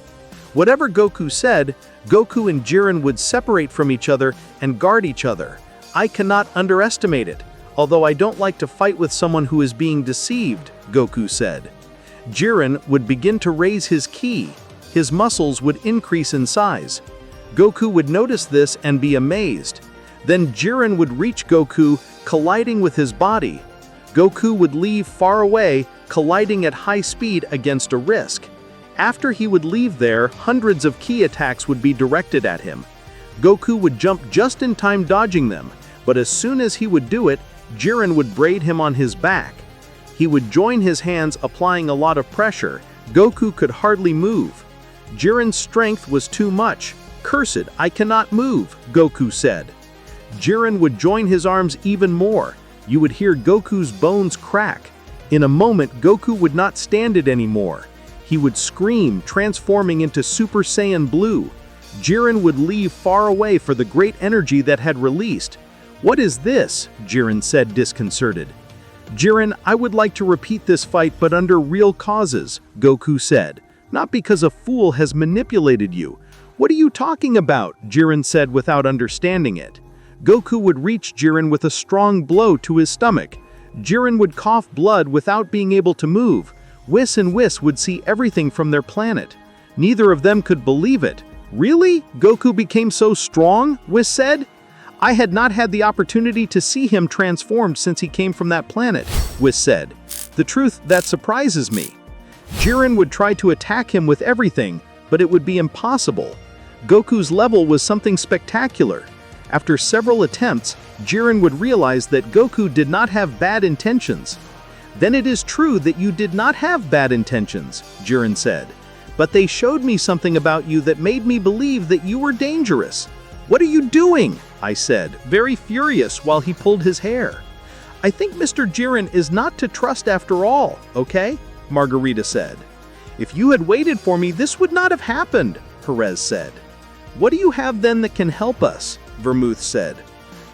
Whatever Goku said, Goku and Jiren would separate from each other and guard each other. "I cannot underestimate it, although I don't like to fight with someone who is being deceived," Goku said. Jiren would begin to raise his ki. His muscles would increase in size. Goku would notice this and be amazed. Then Jiren would reach Goku, colliding with his body. Goku would leave far away, colliding at high speed against a risk. After he would leave there, hundreds of ki attacks would be directed at him. Goku would jump just in time dodging them, but as soon as he would do it, Jiren would braid him on his back. He would join his hands, applying a lot of pressure. Goku could hardly move. Jiren's strength was too much. "Cursed, I cannot move," Goku said. Jiren would join his arms even more. You would hear Goku's bones crack. In a moment, Goku would not stand it anymore. He would scream, transforming into Super Saiyan Blue. Jiren would leave far away for the great energy that had released. "What is this?" Jiren said, disconcerted. "Jiren, I would like to repeat this fight, but under real causes," Goku said. "Not because a fool has manipulated you." "What are you talking about?" Jiren said without understanding it. Goku would reach Jiren with a strong blow to his stomach. Jiren would cough blood without being able to move. Whis and Whis would see everything from their planet. Neither of them could believe it. "Really? Goku became so strong?" Whis said. "I had not had the opportunity to see him transformed since he came from that planet," Whis said. "The truth, that surprises me." Jiren would try to attack him with everything, but it would be impossible. Goku's level was something spectacular. After several attempts, Jiren would realize that Goku did not have bad intentions. "Then it is true that you did not have bad intentions," Jiren said. "But they showed me something about you that made me believe that you were dangerous." "What are you doing?" I said, very furious while he pulled his hair. "I think Mr. Jiren is not to trust after all, okay?" Margarita said. "If you had waited for me, this would not have happened," Perez said. "What do you have then that can help us?" Vermouth said.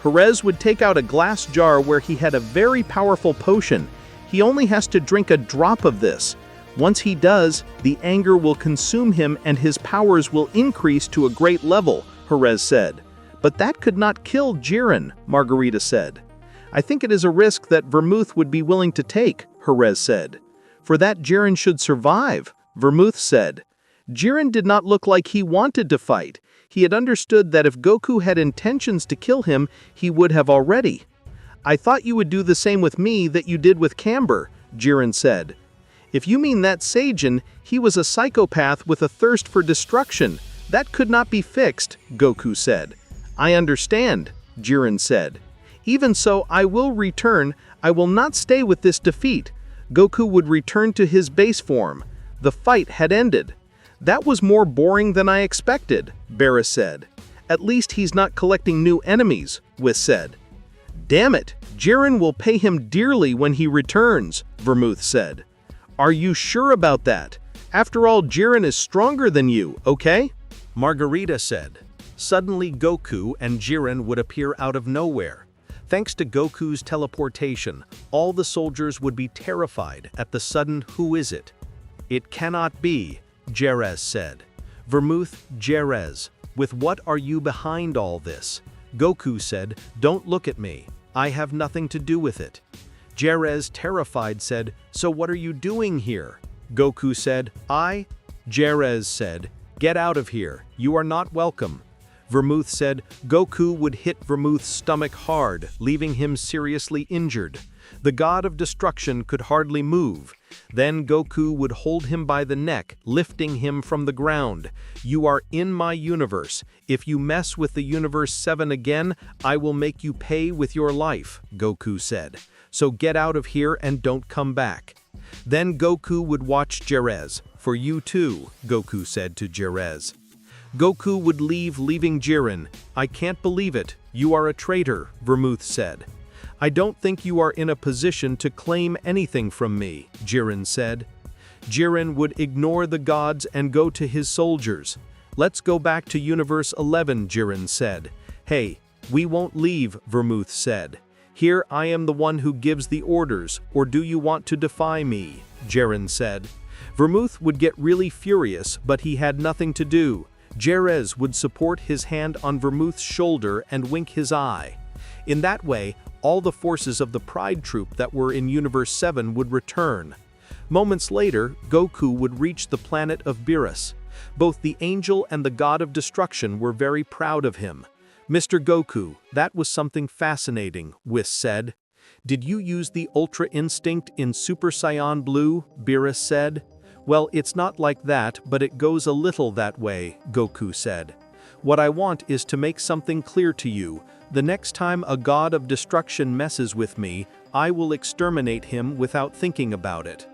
Perez would take out a glass jar where he had a very powerful potion. "He only has to drink a drop of this. Once he does, the anger will consume him and his powers will increase to a great level," Perez said. "But that could not kill Jiren," Margarita said. "I think it is a risk that Vermouth would be willing to take," Perez said. "For that Jiren should survive," Vermouth said. Jiren did not look like he wanted to fight. He had understood that if Goku had intentions to kill him, he would have already. "I thought you would do the same with me that you did with Camber," Jiren said. "If you mean that Saiyan, he was a psychopath with a thirst for destruction," That could not be fixed, Goku said. I understand, Jiren said. Even so, I will return. I will not stay with this defeat. Goku would return to his base form. The fight had ended. That was more boring than I expected, Beerus said. At least he's not collecting new enemies, Whis said. Damn it, Jiren will pay him dearly when he returns, Vermouth said. Are you sure about that? After all, Jiren is stronger than you, okay? Margarita said. Suddenly Goku and Jiren would appear out of nowhere. Thanks to Goku's teleportation, all the soldiers would be terrified at the sudden "Who is it?" It cannot be, Jerez said. Vermouth, Jerez, with what are you behind all this? Goku said, don't look at me. I have nothing to do with it. Jerez, terrified, said, so what are you doing here? Goku said, Jerez said, get out of here. You are not welcome. Vermouth said, Goku would hit Vermouth's stomach hard, leaving him seriously injured. The god of destruction could hardly move. Then Goku would hold him by the neck, lifting him from the ground. You are in my universe. If you mess with the Universe 7 again, I will make you pay with your life, Goku said. So get out of here and don't come back. Then Goku would watch Jerez. For you too, Goku said to Jerez. Goku would leave, leaving Jiren. I can't believe it. You are a traitor, Vermouth said. I don't think you are in a position to claim anything from me, Jiren said. Jiren would ignore the gods and go to his soldiers. Let's go back to Universe 11, Jiren said. Hey, we won't leave, Vermouth said. Here I am the one who gives the orders, or do you want to defy me? Jiren said. Vermouth would get really furious, but he had nothing to do. Jerez would support his hand on Vermouth's shoulder and wink his eye. In that way, all the forces of the Pride Troop that were in Universe 7 would return. Moments later, Goku would reach the planet of Beerus. Both the angel and the god of destruction were very proud of him. Mr. Goku, that was something fascinating, Whis said. Did you use the Ultra Instinct in Super Saiyan Blue? Beerus said. Well, it's not like that, but it goes a little that way, Goku said. What I want is to make something clear to you. The next time a god of destruction messes with me, I will exterminate him without thinking about it.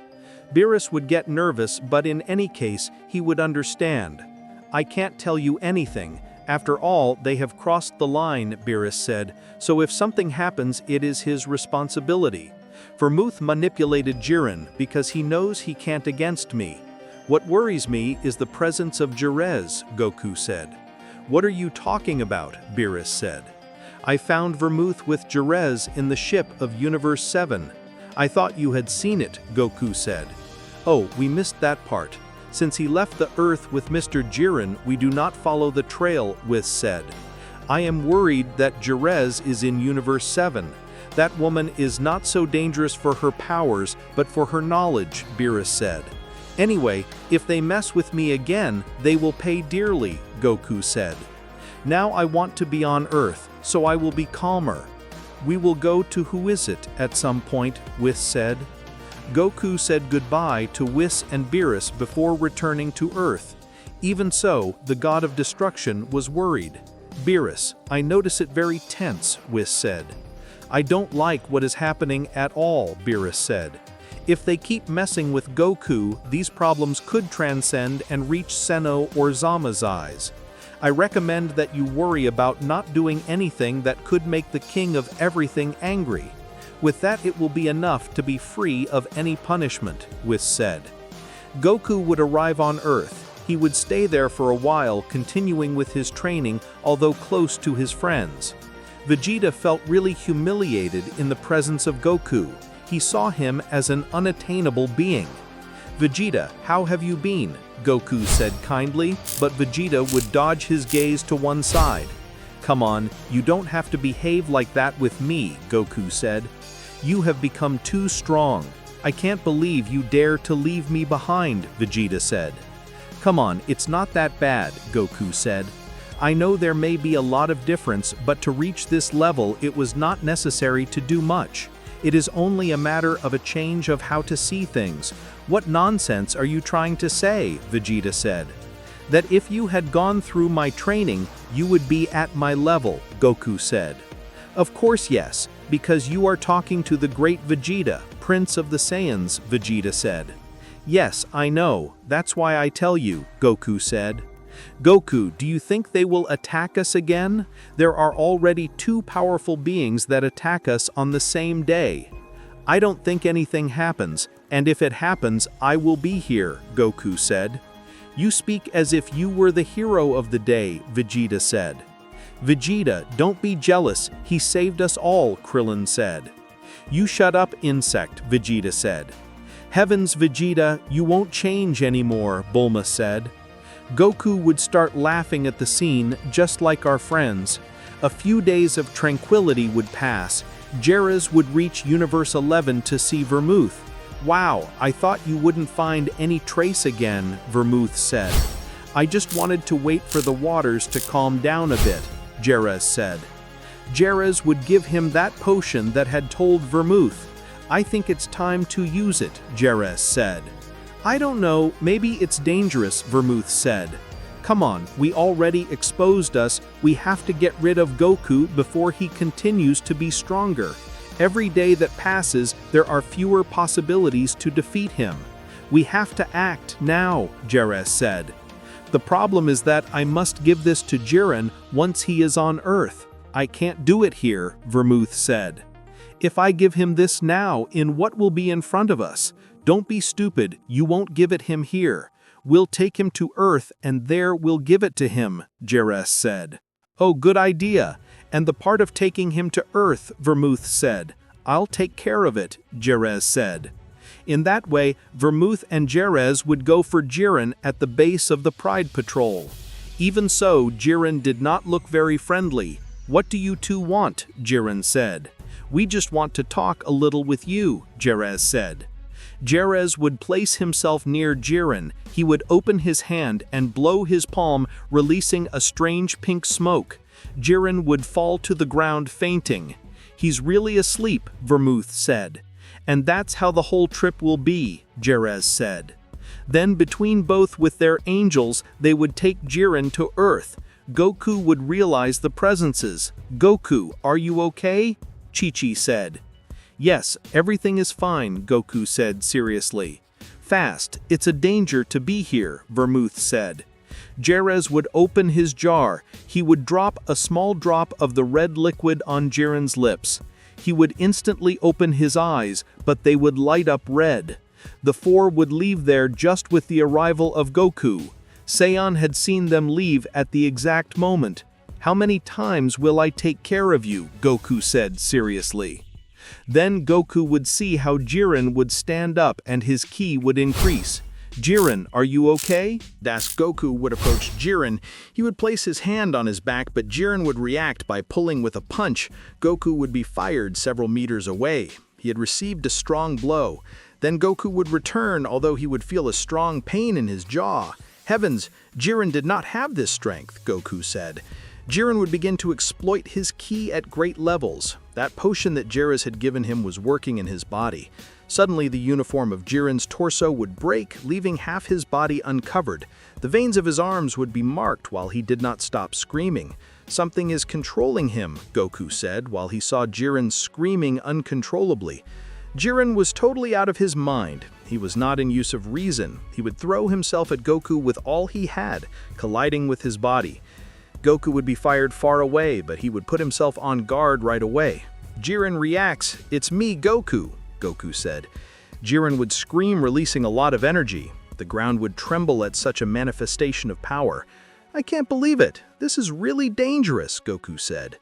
Beerus would get nervous, but in any case, he would understand. I can't tell you anything. After all, they have crossed the line, Beerus said, so if something happens, it is his responsibility. Vermouth manipulated Jiren because he knows he can't against me. What worries me is the presence of Jerez, Goku said. What are you talking about? Beerus said. I found Vermouth with Jerez in the ship of Universe 7. I thought you had seen it, Goku said. Oh, we missed that part. Since he left the Earth with Mr. Jiren, we do not follow the trail, Whis said. I am worried that Jerez is in Universe 7. That woman is not so dangerous for her powers, but for her knowledge, Beerus said. Anyway, if they mess with me again, they will pay dearly, Goku said. Now I want to be on Earth, so I will be calmer. We will go to Who is it at some point, Whis said. Goku said goodbye to Whis and Beerus before returning to Earth. Even so, the god of destruction was worried. Beerus, I notice it very tense, Whis said. I don't like what is happening at all, Beerus said. If they keep messing with Goku, these problems could transcend and reach Zeno or Zama's eyes. I recommend that you worry about not doing anything that could make the king of everything angry. With that, it will be enough to be free of any punishment, Whis said. Goku would arrive on Earth. He would stay there for a while, continuing with his training, although close to his friends. Vegeta felt really humiliated in the presence of Goku. He saw him as an unattainable being. Vegeta, how have you been? Goku said kindly, but Vegeta would dodge his gaze to one side. Come on, you don't have to behave like that with me, Goku said. You have become too strong. I can't believe you dare to leave me behind, Vegeta said. Come on, it's not that bad, Goku said. I know there may be a lot of difference, but to reach this level it was not necessary to do much. It is only a matter of a change of how to see things. What nonsense are you trying to say? Vegeta said. That if you had gone through my training, you would be at my level, Goku said. Of course yes, because you are talking to the great Vegeta, Prince of the Saiyans, Vegeta said. Yes, I know, that's why I tell you, Goku said. Goku, do you think they will attack us again? There are already 2 powerful beings that attack us on the same day. I don't think anything happens, and if it happens, I will be here, Goku said. You speak as if you were the hero of the day, Vegeta said. Vegeta, don't be jealous, he saved us all, Krillin said. You shut up, insect, Vegeta said. Heavens, Vegeta, you won't change anymore, Bulma said. Goku would start laughing at the scene, just like our friends. A few days of tranquility would pass. Jaraz would reach Universe 11 to see Vermouth. Wow, I thought you wouldn't find any trace again, Vermouth said. I just wanted to wait for the waters to calm down a bit, Jaraz said. Jaraz would give him that potion that had told Vermouth. I think it's time to use it, Jaraz said. I don't know, maybe it's dangerous, Vermouth said. Come on, we already exposed us, we have to get rid of Goku before he continues to be stronger. Every day that passes, there are fewer possibilities to defeat him. We have to act now, Jaraz said. The problem is that I must give this to Jiren once he is on Earth. I can't do it here, Vermouth said. If I give him this now, in what will be in front of us? Don't be stupid, you won't give it him here. We'll take him to Earth and there we'll give it to him, Jaraz said. Oh, good idea. And the part of taking him to Earth, Vermouth said. I'll take care of it, Jaraz said. In that way, Vermouth and Jaraz would go for Jiren at the base of the Pride Patrol. Even so, Jiren did not look very friendly. What do you 2 want? Jiren said. We just want to talk a little with you, Jaraz said. Jaraz would place himself near Jiren. He would open his hand and blow his palm, releasing a strange pink smoke. Jiren would fall to the ground fainting. He's really asleep, Vermouth said. And that's how the whole trip will be, Jaraz said. Then between both with their angels, they would take Jiren to Earth. Goku would realize the presences. Goku, are you okay? Chi-Chi said. Yes, everything is fine, Goku said seriously. Fast, it's a danger to be here, Vermouth said. Jaraz would open his jar. He would drop a small drop of the red liquid on Jiren's lips. He would instantly open his eyes, but they would light up red. The 4 would leave there just with the arrival of Goku. Saiyan had seen them leave at the exact moment. How many times will I take care of you? Goku said seriously. Then Goku would see how Jiren would stand up and his ki would increase. Jiren, are you okay? As Goku would approach Jiren, he would place his hand on his back, but Jiren would react by pulling with a punch. Goku would be fired several meters away. He had received a strong blow. Then Goku would return, although he would feel a strong pain in his jaw. Heavens, Jiren did not have this strength, Goku said. Jiren would begin to exploit his ki at great levels. That potion that Jaraz had given him was working in his body. Suddenly, the uniform of Jiren's torso would break, leaving half his body uncovered. The veins of his arms would be marked while he did not stop screaming. Something is controlling him, Goku said, while he saw Jiren screaming uncontrollably. Jiren was totally out of his mind. He was not in use of reason. He would throw himself at Goku with all he had, colliding with his body. Goku would be fired far away, but he would put himself on guard right away. Jiren reacts, "It's me, Goku," Goku said. Jiren would scream, releasing a lot of energy. The ground would tremble at such a manifestation of power. "I can't believe it. This is really dangerous," Goku said.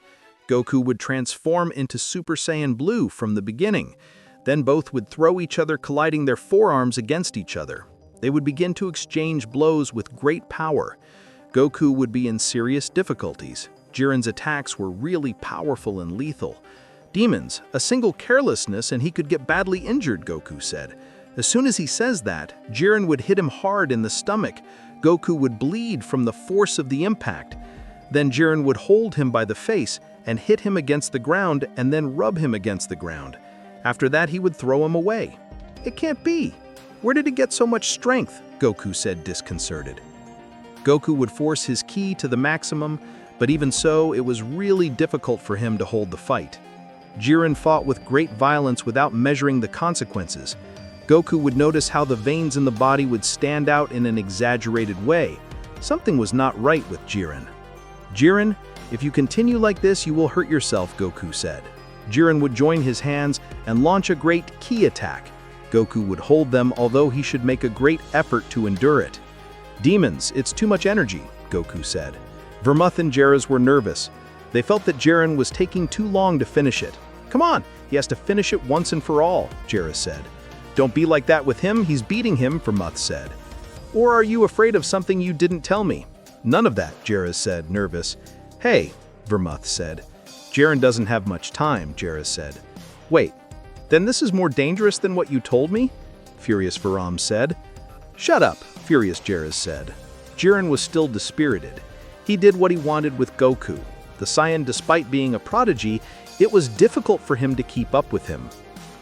Goku would transform into Super Saiyan Blue from the beginning. Then both would throw each other, colliding their forearms against each other. They would begin to exchange blows with great power. Goku would be in serious difficulties. Jiren's attacks were really powerful and lethal. Demons, a single carelessness and he could get badly injured, Goku said. As soon as he says that, Jiren would hit him hard in the stomach. Goku would bleed from the force of the impact. Then Jiren would hold him by the face and hit him against the ground and then rub him against the ground. After that, he would throw him away. "It can't be. Where did he get so much strength?" Goku said, disconcerted. Goku would force his ki to the maximum, but even so, it was really difficult for him to hold the fight. Jiren fought with great violence without measuring the consequences. Goku would notice how the veins in the body would stand out in an exaggerated way. Something was not right with Jiren. "Jiren, if you continue like this, you will hurt yourself," Goku said. Jiren would join his hands and launch a great ki attack. Goku would hold them, although he should make a great effort to endure it. "Demons, it's too much energy," Goku said. Vermouth and Jairus were nervous. They felt that Jiren was taking too long to finish it. "Come on, he has to finish it once and for all," Jairus said. "Don't be like that with him, he's beating him," Vermouth said. "Or are you afraid of something you didn't tell me?" "None of that," Jairus said, nervous. "Hey," Vermouth said. "Jiren doesn't have much time," Jairus said. "Wait, then this is more dangerous than what you told me?" Furious Varam said. "Shut up," Furious Jairus said. Jiren was still dispirited. He did what he wanted with Goku. The Saiyan, despite being a prodigy, it was difficult for him to keep up with him.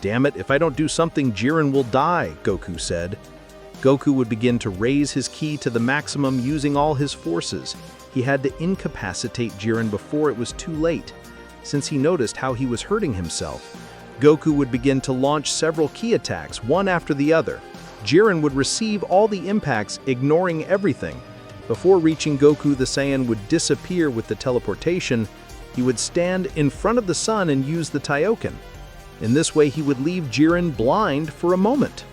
"Damn it, if I don't do something, Jiren will die," Goku said. Goku would begin to raise his ki to the maximum using all his forces. He had to incapacitate Jiren before it was too late. Since he noticed how he was hurting himself, Goku would begin to launch several ki attacks, one after the other. Jiren would receive all the impacts, ignoring everything. Before reaching Goku, the Saiyan would disappear with the teleportation. He would stand in front of the sun and use the Taiyoken. In this way, he would leave Jiren blind for a moment.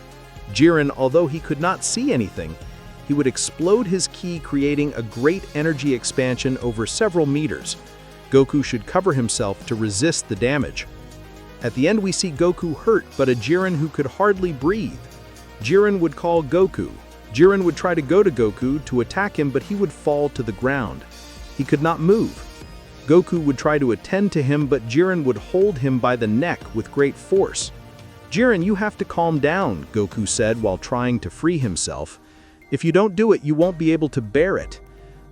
Jiren, although he could not see anything, he would explode his ki, creating a great energy expansion over several meters. Goku should cover himself to resist the damage. At the end, we see Goku hurt, but a Jiren who could hardly breathe. Jiren would call Goku. Jiren would try to go to Goku to attack him, but he would fall to the ground. He could not move. Goku would try to attend to him, but Jiren would hold him by the neck with great force. "Jiren, you have to calm down," Goku said while trying to free himself. "If you don't do it, you won't be able to bear it."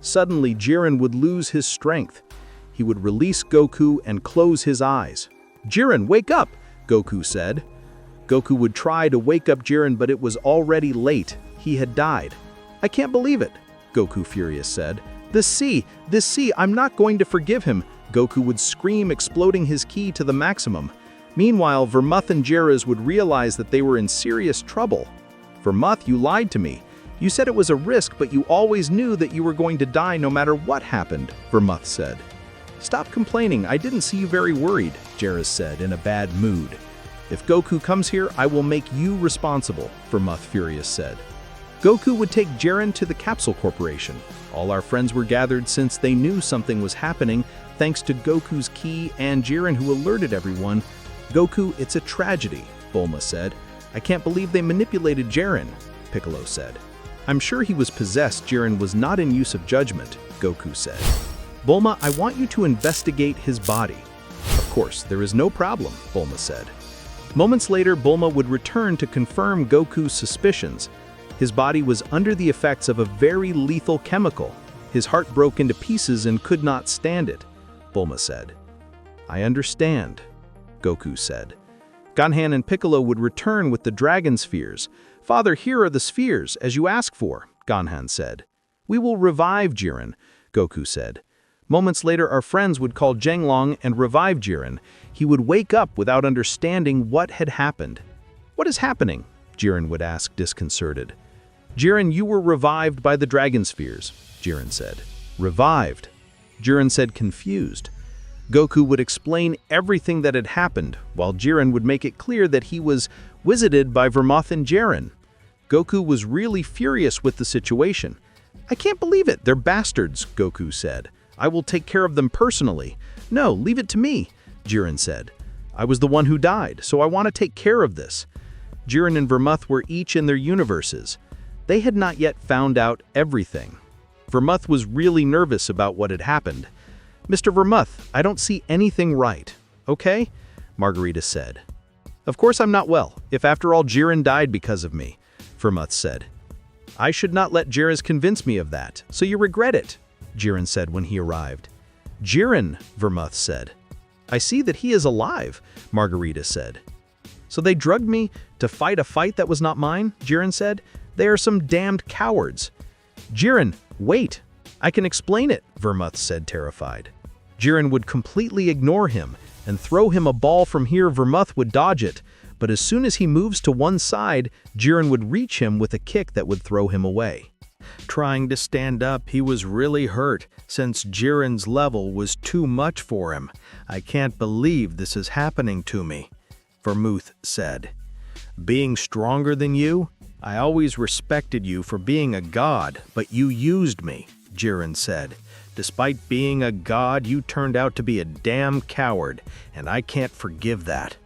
Suddenly, Jiren would lose his strength. He would release Goku and close his eyes. "Jiren, wake up!" Goku said. Goku would try to wake up Jiren, but it was already late. He had died. "I can't believe it," Goku Furious said. This sea, I'm not going to forgive him," Goku would scream, exploding his ki to the maximum. Meanwhile, Vermouth and Jairus would realize that they were in serious trouble. "Vermouth, you lied to me. You said it was a risk, but you always knew that you were going to die no matter what happened," Vermouth said. "Stop complaining, I didn't see you very worried," Jairus said in a bad mood. "If Goku comes here, I will make you responsible," Vermouth Furious said. Goku would take Jiren to the Capsule Corporation. All our friends were gathered since they knew something was happening, thanks to Goku's ki and Jiren, who alerted everyone. "Goku, it's a tragedy," Bulma said. "I can't believe they manipulated Jiren," Piccolo said. "I'm sure he was possessed. Jiren was not in use of judgment," Goku said. "Bulma, I want you to investigate his body." "Of course, there is no problem," Bulma said. Moments later, Bulma would return to confirm Goku's suspicions. His body was under the effects of a very lethal chemical. His heart broke into pieces and could not stand it, Bulma said. "I understand," Goku said. Ganhan and Piccolo would return with the dragon spheres. "Father, here are the spheres, as you asked for," Ganhan said. "We will revive Jiren," Goku said. Moments later, our friends would call Zhenglong and revive Jiren. He would wake up without understanding what had happened. "What is happening?" Jiren would ask, disconcerted. "Jiren, you were revived by the dragon spheres," Jiren said. "Revived?" Jiren said, confused. Goku would explain everything that had happened, while Jiren would make it clear that he was visited by Vermouth and Jiren. Goku was really furious with the situation. "I can't believe it, they're bastards," Goku said. "I will take care of them personally." "No, leave it to me," Jiren said. "I was the one who died, so I want to take care of this." Jiren and Vermouth were each in their universes. They had not yet found out everything. Vermouth was really nervous about what had happened. "Mr. Vermouth, I don't see anything right, okay?" Margarita said. "Of course I'm not well, if after all Jiren died because of me," Vermouth said. "I should not let Jairus convince me of that, so you regret it," Jiren said when he arrived. "Jiren," Vermouth said. "I see that he is alive," Margarita said. "So they drugged me to fight a fight that was not mine," Jiren said. "They are some damned cowards." "Jiren, Wait, I can explain it, Vermouth said, terrified. Jiren would completely ignore him and throw him a ball from here. Vermouth would dodge it, but as soon as he moves to one side, Jiren would reach him with a kick that would throw him away. Trying to stand up, he was really hurt, since Jiren's level was too much for him. I can't believe this is happening to me, Vermouth said. Being stronger than you? I always respected you for being a god, but you used me, Jiren said. Despite being a god, you turned out to be a damn coward, and I can't forgive that.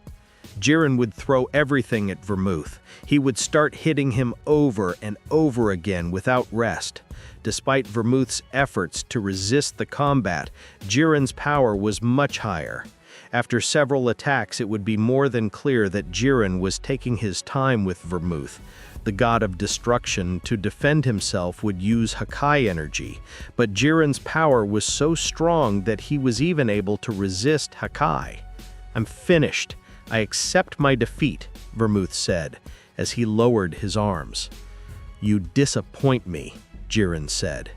Jiren would throw everything at Vermouth. He would start hitting him over and over again without rest. Despite Vermouth's efforts to resist the combat, Jiren's power was much higher. After several attacks, it would be more than clear that Jiren was taking his time with Vermouth. The god of destruction, to defend himself, would use Hakai energy, but Jiren's power was so strong that he was even able to resist Hakai. I'm finished. I accept my defeat, Vermouth said, as he lowered his arms. You disappoint me, Jiren said.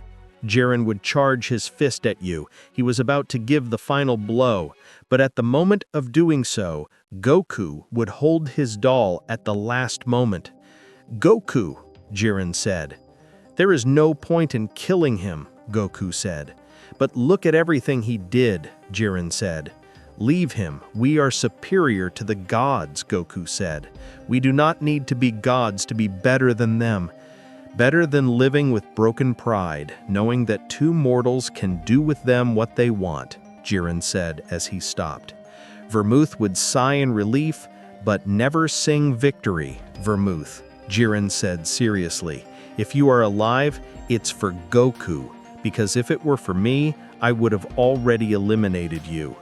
Jiren would charge his fist at you. He was about to give the final blow, but at the moment of doing so, Goku would hold his doll at the last moment. Goku, Jiren said. There is no point in killing him, Goku said. But look at everything he did, Jiren said. Leave him. We are superior to the gods, Goku said. We do not need to be gods to be better than them. Better than living with broken pride, knowing that two mortals can do with them what they want, Jiren said as he stopped. Vermouth would sigh in relief, but never sing victory, Vermouth, Jiren said seriously. If you are alive, it's for Goku, because if it were for me, I would have already eliminated you.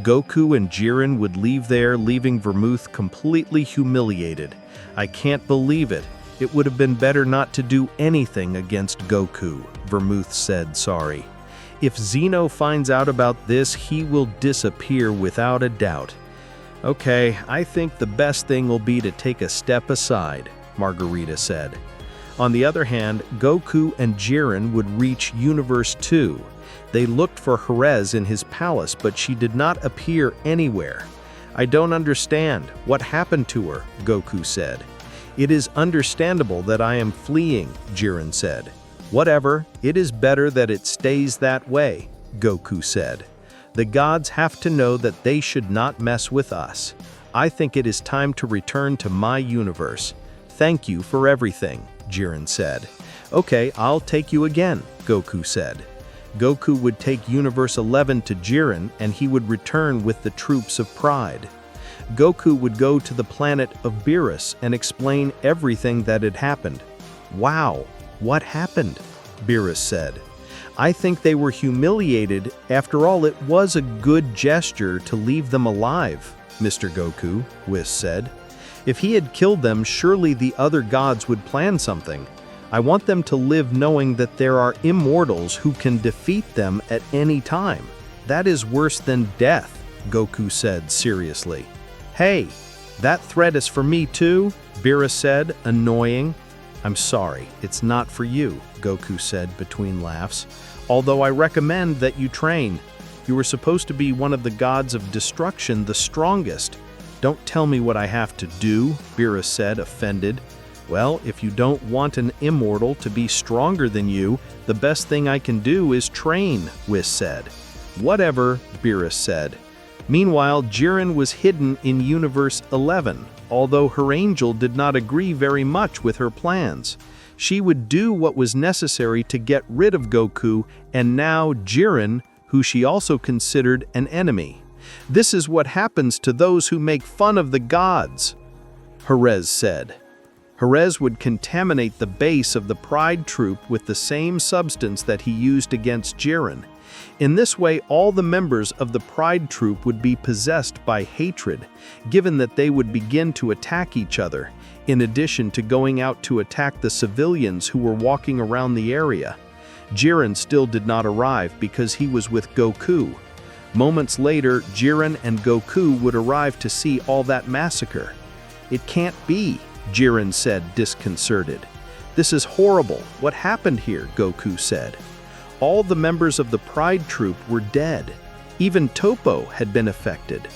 Goku and Jiren would leave there, leaving Vermouth completely humiliated. I can't believe it. It would have been better not to do anything against Goku, Vermouth said, sorry. If Zeno finds out about this, he will disappear without a doubt. Okay, I think the best thing will be to take a step aside, Margarita said. On the other hand, Goku and Jiren would reach Universe 2. They looked for Jerez in his palace, but she did not appear anywhere. I don't understand. What happened to her? Goku said. It is understandable that I am fleeing, Jiren said. Whatever, it is better that it stays that way, Goku said. The gods have to know that they should not mess with us. I think it is time to return to my universe. Thank you for everything, Jiren said. Okay, I'll take you again, Goku said. Goku would take Universe 11 to Jiren, and he would return with the troops of Pride. Goku would go to the planet of Beerus and explain everything that had happened. Wow, what happened? Beerus said. I think they were humiliated. After all, it was a good gesture to leave them alive, Mr. Goku, Whis said. If he had killed them, surely the other gods would plan something. I want them to live knowing that there are immortals who can defeat them at any time. That is worse than death, Goku said seriously. Hey, that threat is for me too, Beerus said, annoying. I'm sorry, it's not for you, Goku said between laughs. Although I recommend that you train. You were supposed to be one of the gods of destruction, the strongest. Don't tell me what I have to do, Beerus said, offended. Well, if you don't want an immortal to be stronger than you, the best thing I can do is train, Whis said. Whatever, Beerus said. Meanwhile, Jiren was hidden in Universe 11, although her angel did not agree very much with her plans. She would do what was necessary to get rid of Goku, and now Jiren, who she also considered an enemy. This is what happens to those who make fun of the gods, Jerez said. Jerez would contaminate the base of the Pride troop with the same substance that he used against Jiren. In this way, all the members of the Pride troop would be possessed by hatred, given that they would begin to attack each other, in addition to going out to attack the civilians who were walking around the area. Jiren still did not arrive because he was with Goku. Moments later, Jiren and Goku would arrive to see all that massacre. It can't be, Jiren said, disconcerted. "This is horrible. What happened here?" Goku said. All the members of the Pride Troop were dead. Even Topo had been affected.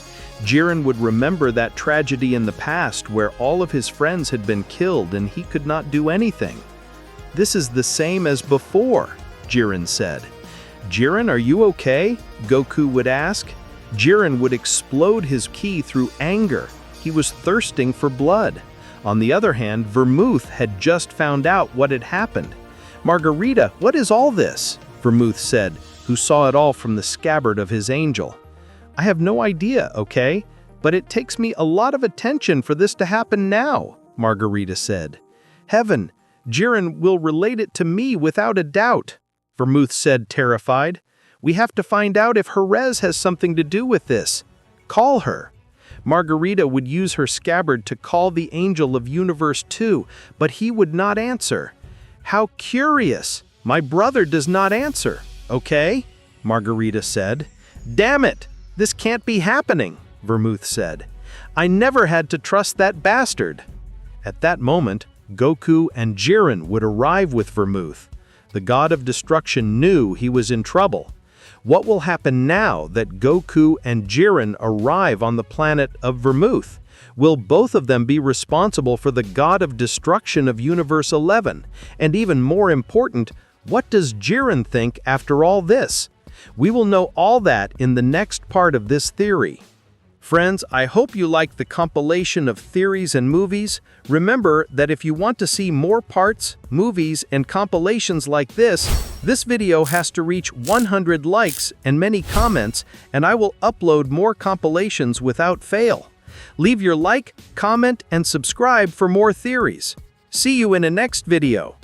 Jiren would remember that tragedy in the past where all of his friends had been killed and he could not do anything. "This is the same as before," Jiren said. "Jiren, are you okay?" Goku would ask. Jiren would explode his ki through anger. He was thirsting for blood. On the other hand, Vermouth had just found out what had happened. "Margarita, what is all this?" Vermouth said, who saw it all from the scabbard of his angel. "I have no idea, okay? But it takes me a lot of attention for this to happen now," Margarita said. "Heaven, Jiren will relate it to me without a doubt," Vermouth said, terrified. "We have to find out if Jerez has something to do with this. Call her." Margarita would use her scabbard to call the Angel of Universe 2, but he would not answer. "How curious! My brother does not answer, okay?" Margarita said. "Damn it! This can't be happening," Vermouth said. "I never had to trust that bastard." At that moment, Goku and Jiren would arrive with Vermouth. The god of destruction knew he was in trouble. What will happen now that Goku and Jiren arrive on the planet of Vermouth? Will both of them be responsible for the god of destruction of Universe 11? And even more important, what does Jiren think after all this? We will know all that in the next part of this theory. Friends, I hope you liked the compilation of theories and movies. Remember that if you want to see more parts, movies, and compilations like this video has to reach 100 likes and many comments, and I will upload more compilations without fail. Leave your like, comment, and subscribe for more theories. See you in a next video.